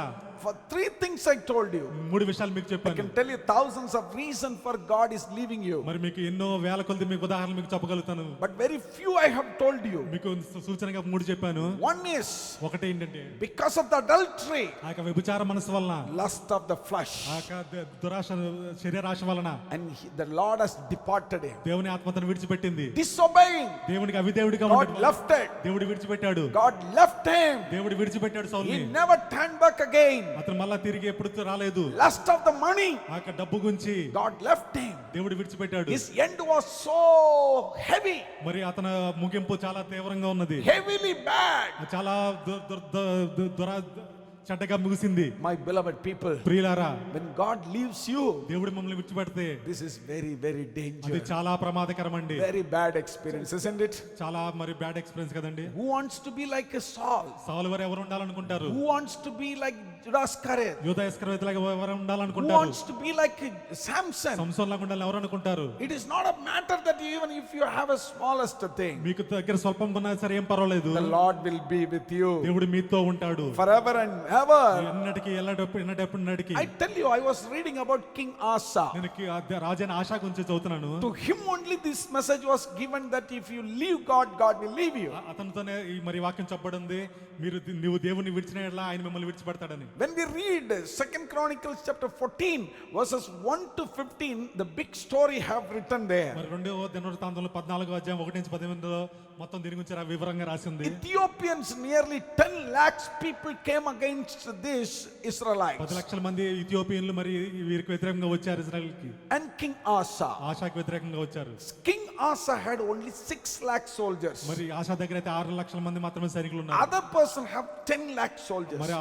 For three things I told you. మూడు విషయాలు మీకు I చెప్పాను. can tell you thousands of reasons for God is leaving you. మరి మీకు ఎన్నో వేల కొలది మీకు ఉదాహరణలు మీకు చెప్పగలుగుతాను. But very few I have told you. మీకు సూచనగా మూడు చెప్పాను. One is ఒకటి ఏంటంటే because of the adultery, ఆ యొక్క వ్యభిచార మనసు వలన, lust of the flesh. ఆ ఆ యొక్క దురాశ శరీరాశ వలన and the Lord has departed him. దేవుని ఆత్మతను విడిచిపెట్టింది. Disobeying, దేవునికి అవిధేయుడిగా God ఉండడం వలన left it. దేవుడు విడిచిపెట్టాడు. God left him. దేవుడు విడిచిపెట్టాడు He సౌలుని. never turned back again. అతను మళ్ళా తిరిగి ఎప్పుడు రాలేదు. Lust of the money, ఆ యొక్క డబ్బు గురించి God left him. దేవుడు విడిచిపెట్టాడు. His end was so heavy, మరి అతను ముగింపు చాలా తీవ్రంగా ఉన్నది. heavily bad. చాలా చెడ్డగా ముగిసింది. My beloved people, ప్రియులారా, when God leaves you, దేవుడు మమ్మల్ని విడిచిపెడితే this is very, very అది dangerous. చాలా ప్రమాదకరం అండి. Very bad experience, isn't it? చాలా మరి బ్యాడ్ ఎక్స్పీరియన్స్ కదండి. Who wants to be like a Saul? సౌలు వారు ఎవరు ఉండాలనుకుంటారు? Who wants to be like Judas Iscariot? యూదా ఇస్కరియోతులాగా ఎవరు Who ఉండాలనుకుంటారు? wants to be like Samson? సంసోన్ లాగా ఉండాలని ఎవరు అనుకుంటారు? It is not a matter that even if you have a smallest thing, మీకు దగ్గర స్వల్పం ఉన్నా సరే ఏం పర్వాలేదు. the Lord will be with you దేవుడు మీతో ఉంటాడు forever and ever. ఎన్నటికి ఎన్నటికి. I tell you, I was reading about King Asa. నేను రాజైన ఆశా గురించి చదువుతున్నాను. To him only this message was given that if you leave God, God will leave you. అతనితోనే ఈ మరి వాక్యం చెప్పబడింది, నువ్వు దేవుని విడిచిన యెడల ఆయన మిమ్మల్ని విడిచిపెడతాడని. When we read 2 Chronicles chapter 14 verses 1 to 15, the big story have written there. మరి 2వ దినవృత్తాంతంలో 14వ అధ్యాయం 1 నుంచి 18 మొత్తం దీని గురించి వివరంగా రాసింది. Ethiopians, nearly 10 lakhs people came against this Israelites. 10 లక్షల మంది ఇథియోపియన్లు మరి వీరికి వ్యతిరేకంగా వచ్చారు ఇశ్రాయేలుకి. And King Asa. ఆశాకి వ్యతిరేకంగా వచ్చారు. King Asa had only 6 lakh soldiers. మరి ఆశా దగ్గర అయితే 6 లక్షల మంది మాత్రమే సైనికులు ఉన్నారు. Other person have 10 lakh soldiers. మరి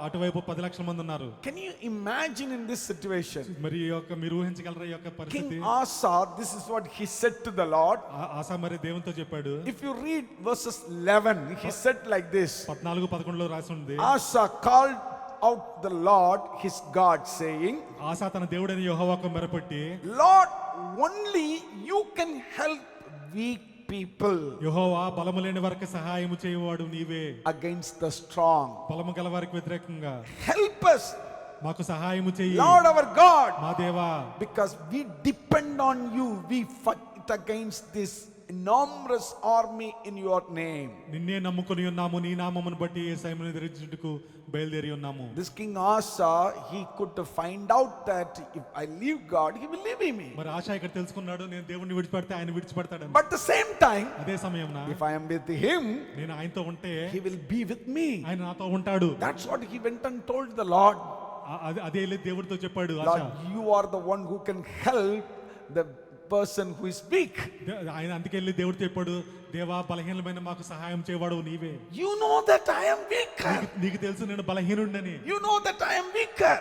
అటువైపు 10 లక్షల మంది ఉన్నారు. Can you imagine in this situation? మరి ఈ యొక్క మీరు ఊహించగలరా ఈ యొక్క పరిస్థితి? King Asa, this is what he said to the Lord. ASHA మరి దేవునితో చెప్పాడు. If you read verses 11, he said like this. 14-11లో రాసి ఉంది. Asa called out the Lord his God, saying, ASHA తన దేవుడైన యెహోవాకు మొరపెట్టి, Lord, only you can help weak people యెహోవా బలము లేని వారికి సహాయము చేయవాడు నీవే, against the strong. బలము గల వారికి వ్యతిరేకంగా Help us, మాకు సహాయము చెయ్యి Lord our God, మా దేవా, because we depend on you. We fight against this enormous army in your name. నిన్నే నమ్ముకొని ఉన్నాము, నీ నామమును బట్టి యేసయ్యను ఎదిరించుటకు బయలుదేరి ఉన్నాము. This King Asa, he could find out that if I leave God, he will leave me. మరి ఆశ ఇక్కడ తెలుసుకున్నాడు, నేను దేవుణ్ణి విడిచిపెడితే ఆయన విడిచిపెడతాడని. But at the same time, అదే సమయంలో if I am with him, నేను ఆయనతో ఉంటే he will be with me. ఆయన నాతో ఉంటాడు. That's what he went and told the Lord. అదే వెళ్ళి దేవుడితో చెప్పాడు. ఆశ, Lord, you are the one who can help the person who is weak. ఆయన అందుకే వెళ్ళి దేవుడితో చెప్పాడు, దేవా బలహీనమైన మాకు సహాయం చేయవాడు నీవే. You know that I am weaker. నీకు తెలుసు నేను బలహీనుడని. You know that I am weaker.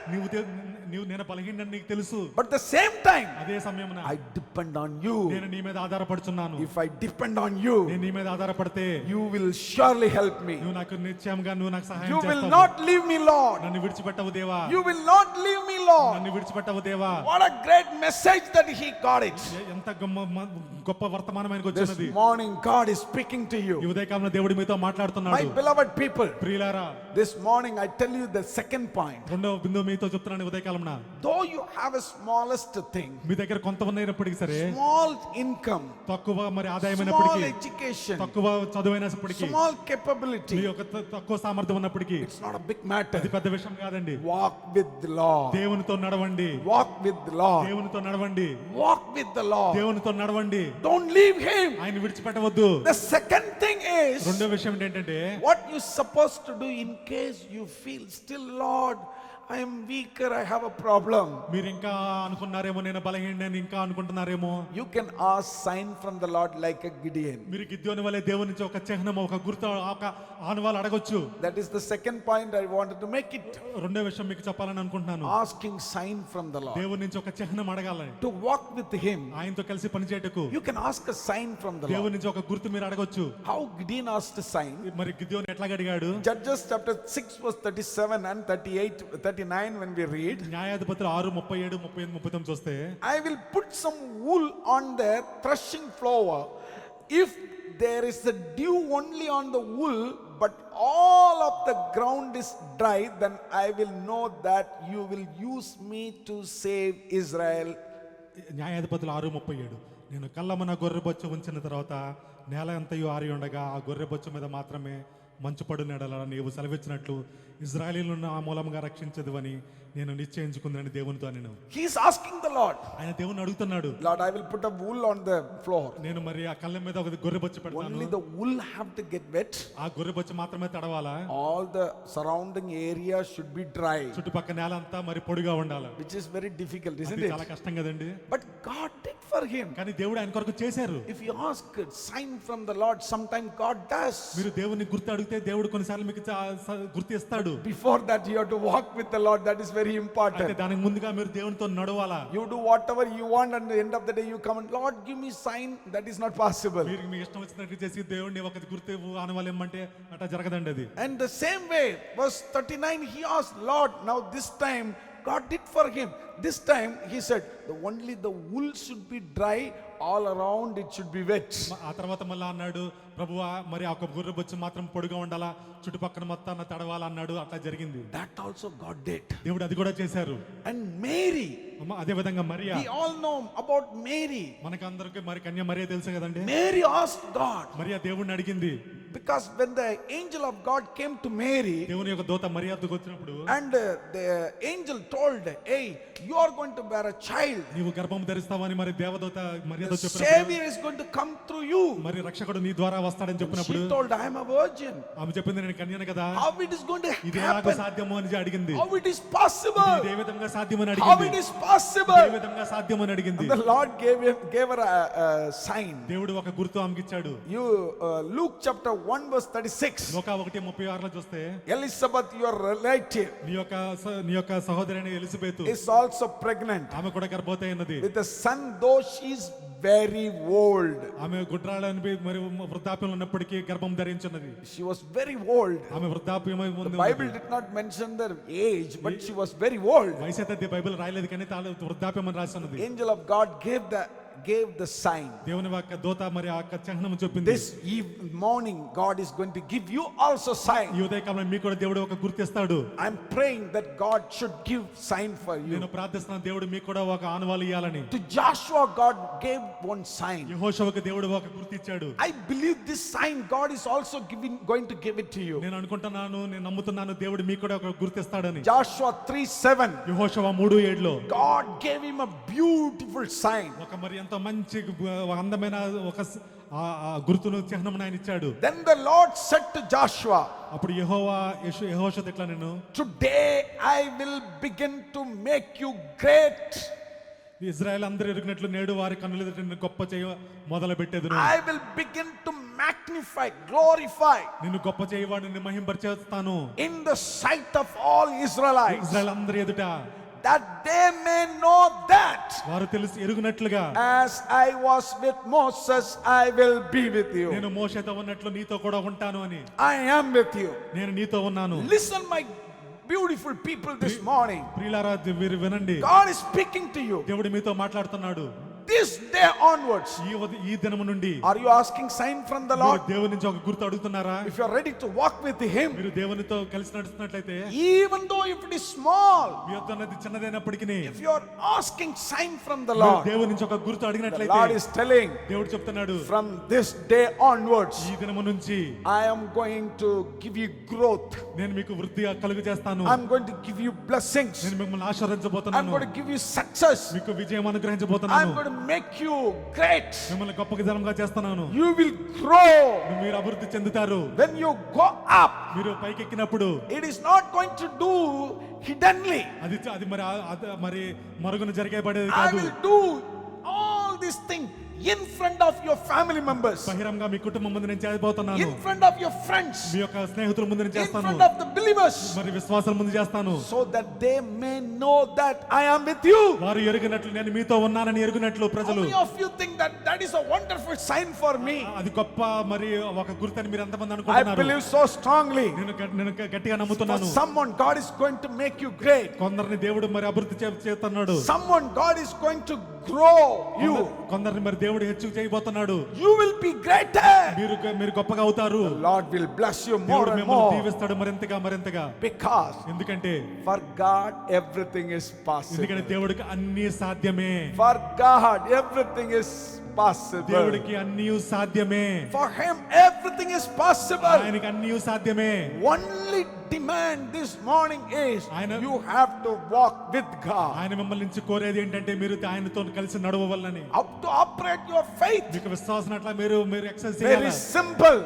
నీవు నేను బలహీనుడని నీకు తెలుసు. But at the same time, అదే సమయమున I depend on you. నేను నీ మీద ఆధారపడుచున్నాను. If I depend on you, నేను నీ మీద ఆధారపడితే you will surely help me. నువ్వు నాకు నిశ్చయంగా నువ్వు నాకు సహాయం You will చేస్తావు. not leave me, Lord. నన్ను విడిచిపెట్టవు దేవా, You will not leave me, Lord. నన్ను విడిచిపెట్టవు దేవా. What a great message that he got it. ఎంత గొప్ప వర్తమానం ఆయనకు This వచ్చినది. morning God is speaking to ఈ you. ఉదయకాలంలో దేవుడు మీతో My మాట్లాడుతున్నాడు. beloved people, ప్రియులారా, this morning I tell you the second point. రెండవ బిందువు మీతో చెప్తున్నాను. ఉదయకాలంలో Though you have a smallest thing, మీ దగ్గర కొంత ఉన్నప్పటికీ సరే, small income, తక్కువ మరి small ఆదాయమైనప్పటికీ, education, తక్కువ చదువైనప్పటికీ, small మీ capability, యొక్క తక్కువ సామర్థ్యం ఉన్నప్పటికీ, it's not a big matter. అది పెద్ద విషయం కాదండి. Walk with the Lord. దేవునితో నడవండి, Walk with the Lord. దేవునితో నడవండి, Walk with the Lord. దేవునితో నడవండి. Don't leave him. ఆయన విడిచిపెట్టవద్దు. The second thing is, రెండో విషయం ఏంటంటే, what you supposed to do in case you feel still, Lord, I am weaker, I have a problem. మీరు ఇంకా అనుకున్నారేమో నేను బలహీనని ఇంకా అనుకుంటున్నారేమో. You can ask sign from the Lord like a Gideon. మీరు గిద్యోని వలె దేవుని నుంచి ఒక చిహ్నం, ఒక గుర్తు, ఒక ఆనవాలు అడగొచ్చు. That is the second point I wanted to make it. రెండో విషయం మీకు చెప్పాలని అనుకుంటున్నాను. Asking sign from the Lord. దేవుని నుంచి ఒక చిహ్నం అడగాలని, To walk with him, ఆయనతో కలిసి పనిచేయటకు you can ask a sign from the Lord. దేవుని నుంచి ఒక గుర్తు మీరు అడగొచ్చు. How Gideon asked a sign. మరి గిద్యోని ఎట్లాగ అడిగాడు? Judges chapter 6 verse 37 and 38, 39 when we read, న్యాయాధిపతులు 6, 37, 38, 39 చూస్తే, I will put some wool on the threshing floor. If there is a dew only on the wool, but all of the ground is dry, then I will know that you will use me to save Israel. న్యాయాధిపతులు 6, 37, నేను కళ్ళమున గొర్రెబొచ్చు ఉంచిన తర్వాత నేల అంతయు ఆరి ఉండగా ఆ గొర్రెబొచ్చు మీద మాత్రమే మంచు పడు నెడల నీవు సెలవిచ్చినట్లు ఇజ్రాయేలీలను నా మూలంగా రక్షించదు అని నేను నిశ్చయించుకుందని దేవునితో నేను. He is asking the Lord, ఆయన దేవుని అడుగుతున్నాడు, Lord, I will put a wool on the floor. నేను మరి ఆ కళ్ళ మీద ఒక గొర్రెబొచ్చు పెడతాను, Only the wool have to get wet. ఆ గొర్రెబొచ్చు మాత్రమే తడవాలా, All the surrounding area should be dry, చుట్టుపక్కల నేల అంతా మరి పొడిగా ఉండాలి. which is very difficult, isn't అది it? చాలా కష్టం కదండి. But God did for him. కానీ దేవుడు ఆయన కొరకు చేశారు. If you ask a sign from the Lord, sometimes God does. మీరు దేవుని గుర్తు అడిగితే దేవుడు కొన్నిసార్లు మీకు గుర్తు ఇస్తాడు. Before that, you have to walk with the Lord. That is very అయితే important. దానికి ముందుగా మీరు దేవునితో నడవాలా. You do whatever you want, and at the end of the day, you come and Lord, give me sign. That is not possible. మీరు మీ ఇష్టం వచ్చినట్టు చేసి దేవుడిని ఒక గుర్తు ఆనవాలేమంటే అట్లా జరగదండి అది. And the same way, verse 39, he asked, Lord, now this time, God did for him. This time, he said, only the wool should be dry, all around it should be wet. ఆ తర్వాత మళ్ళా అన్నాడు, ప్రభువా మరి ఆ గొర్రె బొచ్చు మాత్రం పొడిగా ఉండాలా, చుట్టుపక్కల మొత్తాన్ని తడవాలా అన్నాడు. అట్లా జరిగింది. That also God did. దేవుడు అది కూడా చేశారు. And Mary, అదే విధంగా Mariya, we all know about Mary. మనకి అందరికి మరి కన్య మరియా తెలుసు కదండి. Mary asked God, మరియా దేవుడిని అడిగింది. because when the angel of God came to Mary, దేవుని యొక్క దూత మరియా వద్దకు వచ్చినప్పుడు and the angel told, hey, you are going to bear a child. నీవు గర్భం ధరిస్తావని మరి దేవదూత మరియాతో The చెప్పినప్పుడు, Savior is going to come through you. మరి రక్షకుడు నీ ద్వారా వస్తాడని చెప్పినప్పుడు She told, I am a virgin. ఆమె చెప్పింది, నేను కన్యను కదా, How it is going to ఇది ఎలాగో happen? సాధ్యమో అని అడిగింది. How it is possible? ఇది ఏ విధంగా సాధ్యమని How అడిగింది. it is A possible? విధంగా సాధ్యమని అడిగింది. And the Lord gave her a sign. దేవుడు ఒక గుర్తు ఆమెకి ఇచ్చాడు. You Luke chapter 1 verse 36. లోకా 1:36 చూస్తే, Elizabeth, your relative, నీ యొక్క సహోదరైన ఎలిజబెతు is also pregnant ఆమె కూడా గర్భవతి అయినది. with a son, though she is very old. ఆమె గుడ్రాలని మరి వృద్ధాప్యంలో ఉన్నప్పటికీ గర్భం ధరించున్నది. She was very old. ఆమె వృద్ధాప్యమై The ఉంది. Bible did not mention the age, but she was very old. వయసు అయితే బైబిల్ రాయలేదు కానీ తాను వృద్ధాప్యం అని రాసి ఉన్నది. Angel of God gave the sign. దేవుని యొక్క దూత మరి ఆ చిహ్నం చెప్పింది. This morning, God is going to give you also sign. ఈ ఉదయకాలంలో మీకు కూడా దేవుడు ఒక గుర్తిస్తాడు. I'm praying that God should give sign for you. నేను ప్రార్థిస్తున్నాను దేవుడు మీకు కూడా ఒక ఆనవాలు ఇవ్వాలని. To Joshua, God gave one sign. యెహోషువకు దేవుడు ఒక గుర్తు ఇచ్చాడు. I believe this sign God is also going to give it to you. నేను అనుకుంటున్నాను, నేను నమ్ముతున్నాను దేవుడు మీకు కూడా ఒక గుర్తిస్తాడని. Joshua 3:7. యెహోషువ 3:7 God gave him a beautiful sign. ఒక మరి ఎంతో మంచి అందమైన ఒక గుర్తును చిహ్నమును ఆయన ఇచ్చాడు. Then the Lord said to Joshua, అప్పుడు యెహోషువ ఇట్లా, నేను today I will begin to make you great. Israel అందరూ ఎరిగినట్లు నేడు వారి కన్నుల ఎదుట నిన్ను గొప్ప చేయ మొదలు పెట్టేదును. I will begin to magnify, glorify నిన్ను గొప్ప చేయవాడు, నిన్ను మహింపరిచేస్తాను in the sight of all Israelites, Israel అందరి ఎదుట, that they may know that వారు తెలుసు ఎరుగునట్లుగా, as I was with Moses, I will be with you. నేను మోషేతో ఉన్నట్లు నీతో కూడా ఉంటాను అని. I am with you. నేను నీతో ఉన్నాను. Listen, my beautiful people, this morning. ప్రియులారా మీరు వినండి, God is speaking to you. దేవుడు మీతో మాట్లాడుతున్నాడు. This day onwards, ఈ దినము నుండి are you asking sign from the Lord? మీరు దేవుని నుంచి ఒక గుర్తు అడుగుతున్నారా? If you are ready to walk with him, మీరు దేవునితో కలిసి నడుస్తున్నట్లయితే, even though if it is small, మీ యొద్ద ఉన్నది చిన్నదైనప్పటికీ, if you are asking sign from the మీరు Lord, దేవుని నుంచి ఒక గుర్తు the అడిగినట్లయితే, Lord is telling, దేవుడు చెప్తున్నాడు, from this day onwards, ఈ దినము నుంచి I am going to give you growth. నేను మీకు వృద్ధి కలుగు చేస్తాను. I'm going to give you blessings. నేను మిమ్మల్ని I'm ఆశీర్వదించబోతున్నాను. going to give you success. మీకు విజయం I'm అనుగ్రహించబోతున్నాను. going to make you great. మిమ్మల్ని గొప్ప జనంగా చేస్తున్నాను. You will grow. మీరు అభివృద్ధి చెందుతారు. When you go up, మీరు పైకెక్కినప్పుడు it is not going to do hiddenly. అది మరి మరుగున జరిగేబడేది I కాదు. will do all these things in front of your family members, బహిరంగ మీ కుటుంబం ముందు నేను చేయబోతున్నాను. in front of your friends, మీ యొక్క స్నేహితుల ముందు నేను in చేస్తాను. front of the believers, మరి విశ్వాసాల ముందు చేస్తాను. so that they may know that I am with you. వారు ఎరుగునట్లు, నేను మీతో ఉన్నానని ఎరుగునట్లు How ప్రజలు. many of you think that that is a wonderful sign for me? అది గొప్ప మరి ఒక గుర్తని మీరు ఎంతమంది I అనుకుంటున్నారు? believe so strongly. నేను గట్టిగా For నమ్ముతున్నాను. someone, God is going to make you great. కొందరిని దేవుడు మరి అభివృద్ధి చేస్తున్నాడు. Someone, God is going to grow you. కొందరిని మరి దేవుడు హెచ్చు చేయబోతున్నాడు. You will be greater. మీరు గొప్పగా అవుతారు. The Lord will bless you more దేవుడు and మిమ్మల్ని more. దీవిస్తాడు మరింతగా. Because ఎందుకంటే for God everything is possible. దేవుడికి అన్ని సాధ్యమే. For God everything is possible. దేవుడికి అన్నీ సాధ్యమే. For him everything is possible. ఆయనకి అన్నీ సాధ్యమే. Only demand this morning is ఆయన- you have to walk with God. ఆయన మిమ్మల్ని నుంచి కోరేది ఏంటంటే మీరు ఆయనతో కలిసి నడవవలని. How to operate your faith? మీకు విశ్వాసం అట్లా మీరు ఎక్సర్సైజ్ Very చేయాలి. simple.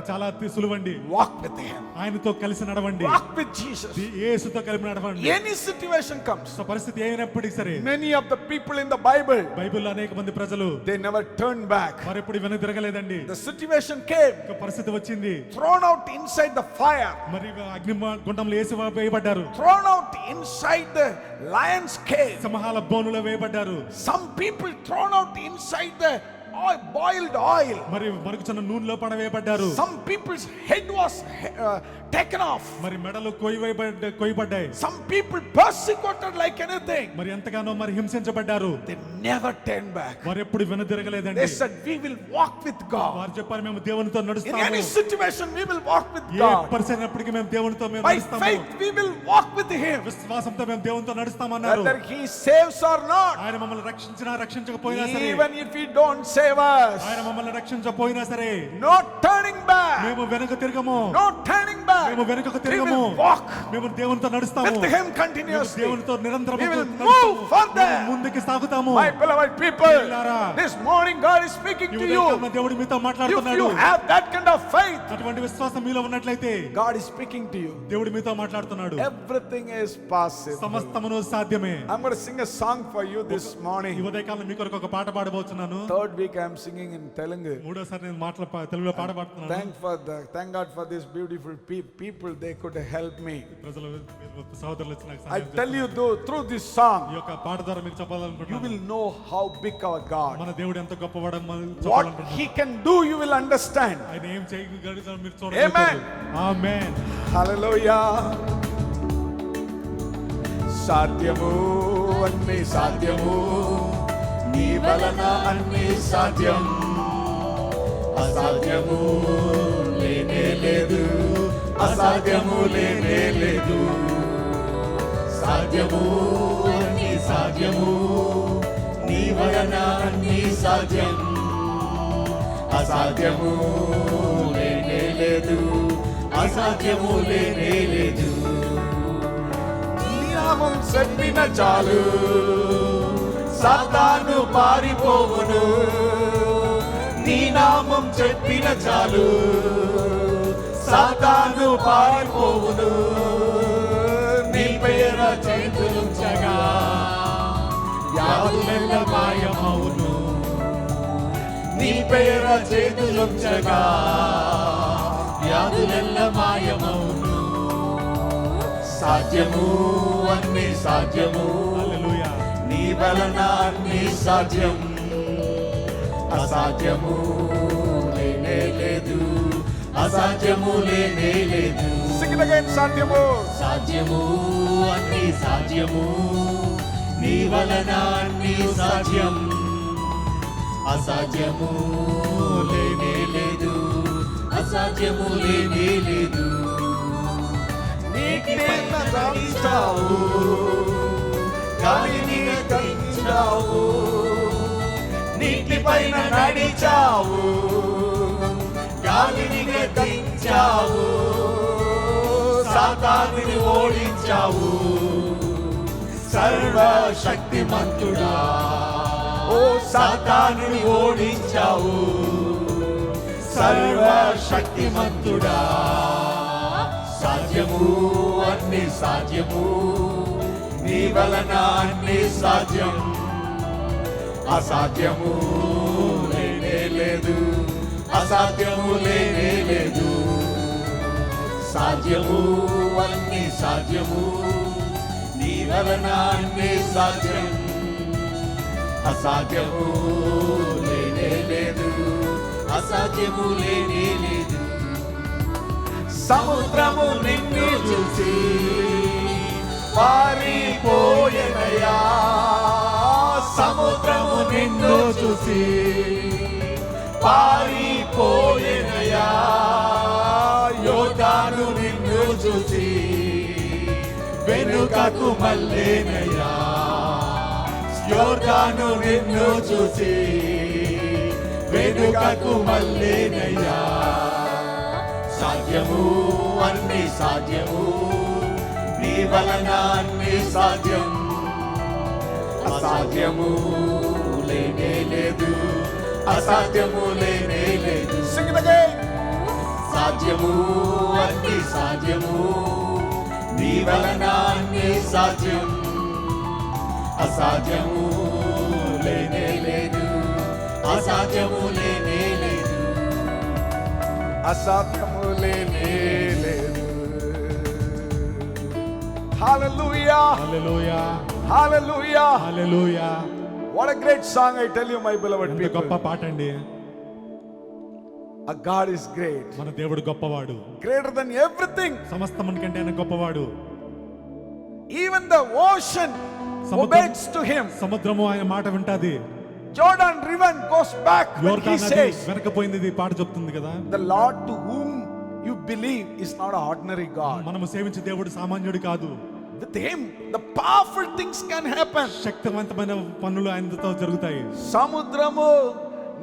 చాలా సులువండి. Walk with him. ఆయనతో కలిసి నడవండి. Walk with Jesus. యేసుతో కలిసి నడవండి. Any situation comes. సో పరిస్థితి అయినప్పటికీ సరే, Many of the people in the Bible, బైబిల్లో అనేక మంది ప్రజలు they never turned back. మరి ఎప్పుడు వెనక్కి తిరగలేదండి. The situation came, ఒక పరిస్థితి వచ్చింది. thrown out inside the fire, మరి అగ్ని గుండంలో వేయబడ్డారు. thrown out inside the lion's cave. సింహాల బోనులో వేయబడ్డారు. Some people thrown out inside the boiled oil. మరి మరుగుచున్న నూనెలో పడవేయబడ్డారు. Some people's head was taken off. మరి మెడలు కొయ్యబడ్డాయి. Some people persecuted like anything. మరి ఎంతగానో మరి హింసించబడ్డారు. They never turned back. వారు ఎప్పుడు వెనక్కి తిరగలేదండి. They said, we will walk with God. వారు చెప్పారు, మేము దేవునితో In నడుస్తాము. any situation, we will walk with A God. పరిస్థితినప్పటికీ మేము దేవునితో మేము By నడుస్తాము. faith, we will walk with Him. విశ్వాసంతో మేము దేవునితో నడుస్తామన్నారు. Whether He saves or not. ఆయన మమ్మల్ని రక్షించినా రక్షించకపోయినా సరే, Even if He don't save us. ఆయన మమ్మల్ని రక్షించకపోయినా సరే, No turning back. మేము వెనక తిరగము. No turning back. మేము వెనుకకు We తిరగము. will walk మేము దేవునితో నడుస్తాము. with Him మేము continuously. దేవునితో నిరంతరం We will నడుస్తాము. move further. మేము ముందుకు సాగుతాము. My beloved people, ప్రియులారా, this morning God is speaking ఈ to ఉదయకాలన you. దేవుడు మీతో If మాట్లాడుతున్నాడు. you have that kind of faith, అటువంటి విశ్వాసం మీలో ఉన్నట్లయితే God is speaking to you. దేవుడు మీతో మాట్లాడుతున్నాడు. Everything is possible. సమస్తమును సాధ్యమే. I'm going to sing a song for you this ఈ morning. ఉదయకాలం మీ కొరకు ఒక పాట పాడబోతున్నాను. Third week I'm singing in Telugu. మూడోసారి నేను తెలుగులో పాట పాడుతున్నాను. Thank God for this beautiful people. They could help me. ప్రజలు సహోదరులు వచ్చి నాకు I సహాయం tell you చేస్తున్నారు. through this song, ఈ యొక్క పాట ద్వారా మీకు you చెప్పాలనుకుంటున్నాను. will know how big our God. మన దేవుడు ఎంత గొప్పవాడో మనం What చెప్పాలనుకుంటున్నాను. He can do, you will understand. ఆయన ఏం చేయగలుగుతాడో మీరు Amen. చూడగలుగుతారు. ఆమేన్. Hallelujah. సాధ్యము అన్ని సాధ్యము, నీ వలన అన్ని సాధ్యం. అసాధ్యము లేనే లేదు, అసాధ్యము లేనే లేదు. సాధ్యము అన్ని సాధ్యము, నీ వలన అన్ని సాధ్యం. అసాధ్యము లేనే లేదు, అసాధ్యము లేనే లేదు. నీ నామం చెప్పిన చాలు, సాతాను పారిపోవును. నీ నామం చెప్పిన చాలు, సాతాను పారిపోవును. నీ పేర చేతులుంచగా వ్యాధులెల్ల మాయమవును. నీ పేర చేతులుంచగా వ్యాధులెల్ల మాయమవును. సాధ్యము అన్ని సాధ్యము, హల్లెలూయా. నీ వలన అన్ని సాధ్యం. అసాధ్యము లేనే లేదు, అసాధ్యము లేనే లేదు. సాధ్యము సాధ్యము అన్ని సాధ్యము, నీ వలన అన్ని సాధ్యం. అసాధ్యము లేనే లేదు, అసాధ్యము లేనే లేదు. నీటిపైన నడిచావు, గాలిని గతించావు. నీటిపైన నడిచావు, గాలిని గతించావు. సాతానుని ఓడించావు. సర్వశక్తిమంతుడా, ఓ సాతానుని ఓడించావు. సర్వశక్తిమంతుడా, సాధ్యము అన్ని సాధ్యము, నీ వలన అన్ని సాధ్యం. అసాధ్యము లేనే లేదు, అసాధ్యము లేనే లేదు. సాధ్యము అన్ని సాధ్యము, నీ వలన అన్ని సాధ్యం. అసాధ్యము లేనే లేదు, అసాధ్యము లేనే లేదు. సముద్రము నిన్ను చూసి పారిపోయెనయా. సముద్రము నిన్ను చూసి పారిపోయెనయా. యోర్దాను నిన్ను చూసి వెనుకకు మళ్ళేనయా. యోర్దాను నిన్ను చూసి వెనుకకు మళ్ళేనయ్యా. సాధ్యము అన్ని సాధ్యము, నీ వలన అన్ని సాధ్యం. అసాధ్యము లేనే లేదు, అసాధ్యము లేనే లేదు. Sing it again. సాధ్యము అన్ని సాధ్యము, నీ వలన అన్ని సాధ్యం. అసాధ్యము లేనే లేదు, అసాధ్యము లేనే లేదు. అసాధ్యము లేనే లేదు. Hallelujah. Hallelujah, Hallelujah. Hallelujah. What a great song, I tell you, my beloved ఎంత people. గొప్ప పాట అండి. Our God is great. మన దేవుడు గొప్పవాడు, Greater than everything. సమస్తముని కంటే ఆయన గొప్పవాడు. Even the ocean obeys to him. సముద్రము ఆయన మాట వింటాది. Jordan River goes back when he యోర్దాను నది says, వెనకపోయింది, ఇది పాట చెప్తుంది కదా. the Lord to whom you believe is not an ordinary God. మనము సేవించే దేవుడు సామాన్యుడు కాదు. With him, the powerful things can happen. శక్తివంతమైన పనులు ఆయనతో జరుగుతాయి. సముద్రము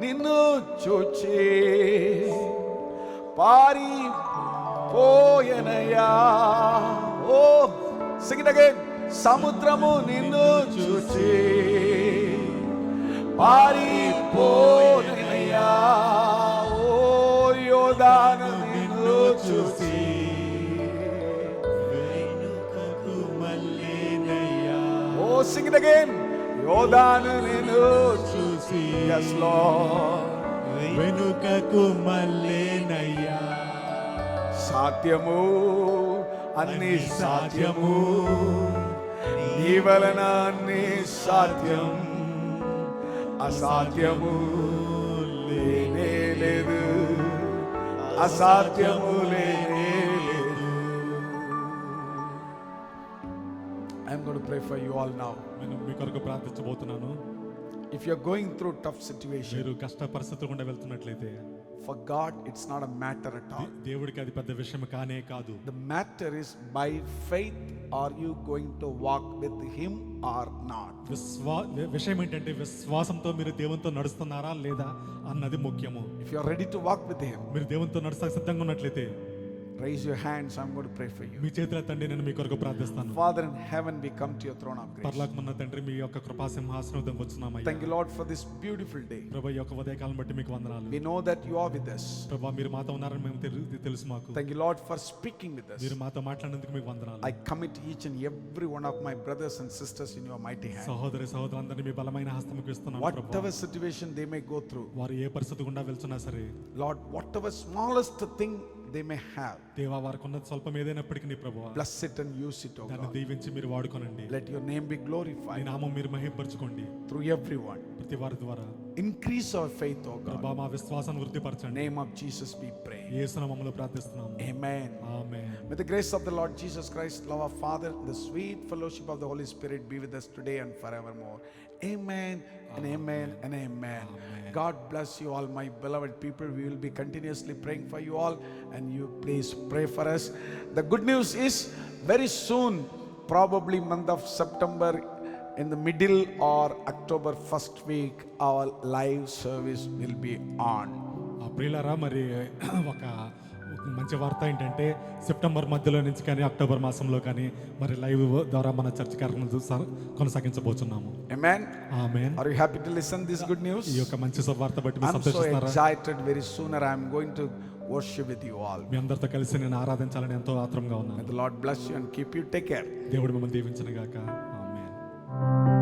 నిన్ను చూచి పారి పోయెనయ్యా. ఓ sing it again. సముద్రము నిన్ను చూచి పారి పోయెనయ్యా. ఓ యోర్దాను నిన్ను చూసి వెనుకకు మళ్ళేనయ్యా. ఓ sing it again. యోర్దాను నిన్ను చూసి yes Lord. వెనుకకు మళ్ళేనయ్యా. సాధ్యము అన్ని సాధ్యము, నీ వలన అన్ని సాధ్యం. అసాధ్యము లేనే లేదు, అసాధ్యము లేనే లేదు. I'm going to pray for you all now. నేను మీ కొరకు ప్రార్థించబోతున్నాను. If you're going through tough situation, మీరు కష్ట పరిస్థితులు గుండా వెళ్తున్నట్లయితే for God it's not a matter at all. దేవుడికి అది పెద్ద విషయం కానే కాదు. The matter is, by faith are you going to walk with him or not? విషయం ఏంటంటే విశ్వాసంతో మీరు దేవునితో నడుస్తున్నారా లేదా అన్నది ముఖ్యము. If you are ready to walk with him, మీరు దేవునితో నడుస్తా సిద్ధంగా ఉన్నట్లయితే raise your hands. I'm going to pray for you. మీ చేతుల తండ్రి, నేను మీ కొరకు ప్రార్థిస్తాను. Father in heaven, we come to your throne of grace. పరలోకమున్న తండ్రి, మీ యొక్క కృపా సింహాసనం వద్దకు వచ్చున్నామయ్యా. Thank you, Lord, for this beautiful day. ప్రభువా, ఈ యొక్క ఉదయకాలం బట్టి మీకు వందనాలు. We know that you are with us. ప్రభువా, మీరు మాతో ఉన్నారని మేము తెలుసు మాకు. Thank you, Lord, for speaking with us. మీరు మాతో మాట్లాడినందుకు మీకు వందనాలు. I commit each and every one of my brothers and sisters in your mighty hand. సహోదరులందరినీ మీ బలమైన హస్తముకు ఇస్తున్నాను ప్రభువా. Whatever situation they may go through, వారు ఏ పరిస్థితి గుండా వెళ్తున్నా సరే, Lord, whatever smallest thing they may have, దేవా, వారికి ఉన్నది స్వల్పం ఏదైనప్పటికీ నీ ప్రభువా, bless it and use it, O దాన్ని God. దీవించి మీరు వాడుకోనండి. Let your name be me glorified నామం మీరు మహింపరచుకోండి through everyone. ప్రతి వారి ద్వారా. Increase our faith, O God. ప్రభువా, మా విశ్వాసాన్ని In వృద్ధిపరచండి. the name of Jesus we pray. యేసు నామములో ప్రార్థిస్తున్నాము. Amen. Amen. May the grace of the Lord Jesus Christ, love of Father, the sweet fellowship of the Holy Spirit be with us today and forevermore. Amen and amen and amen. God bless you all, my beloved people. We will be continuously praying for you all, and you please pray for us. The good news is, very soon, probably month of September, in the middle or October first week, our live service will be on. ప్రియులారా, మరి ఒక మంచి వార్త ఏంటంటే September మధ్యలో నుంచి కానీ October మాసంలో కానీ మరి లైవ్ ద్వారా మన చర్చ కార్యక్రమాలు కొనసాగించబోతున్నాము. Amen. Amen. Are you happy to listen this good news? ఈ యొక్క మంచి వార్త బట్టి మీరు I'm so సంతోషిస్తున్నారా? excited. Very sooner I am going to worship with you all. మీ అందరితో కలిసి నేను ఆరాధించాలని ఎంతో ఆత్రంగా May ఉన్నాను. the Lord bless you and keep you. Take care. దేవుడు మిమ్మల్ని దీవించును గాక. ఆమేన్.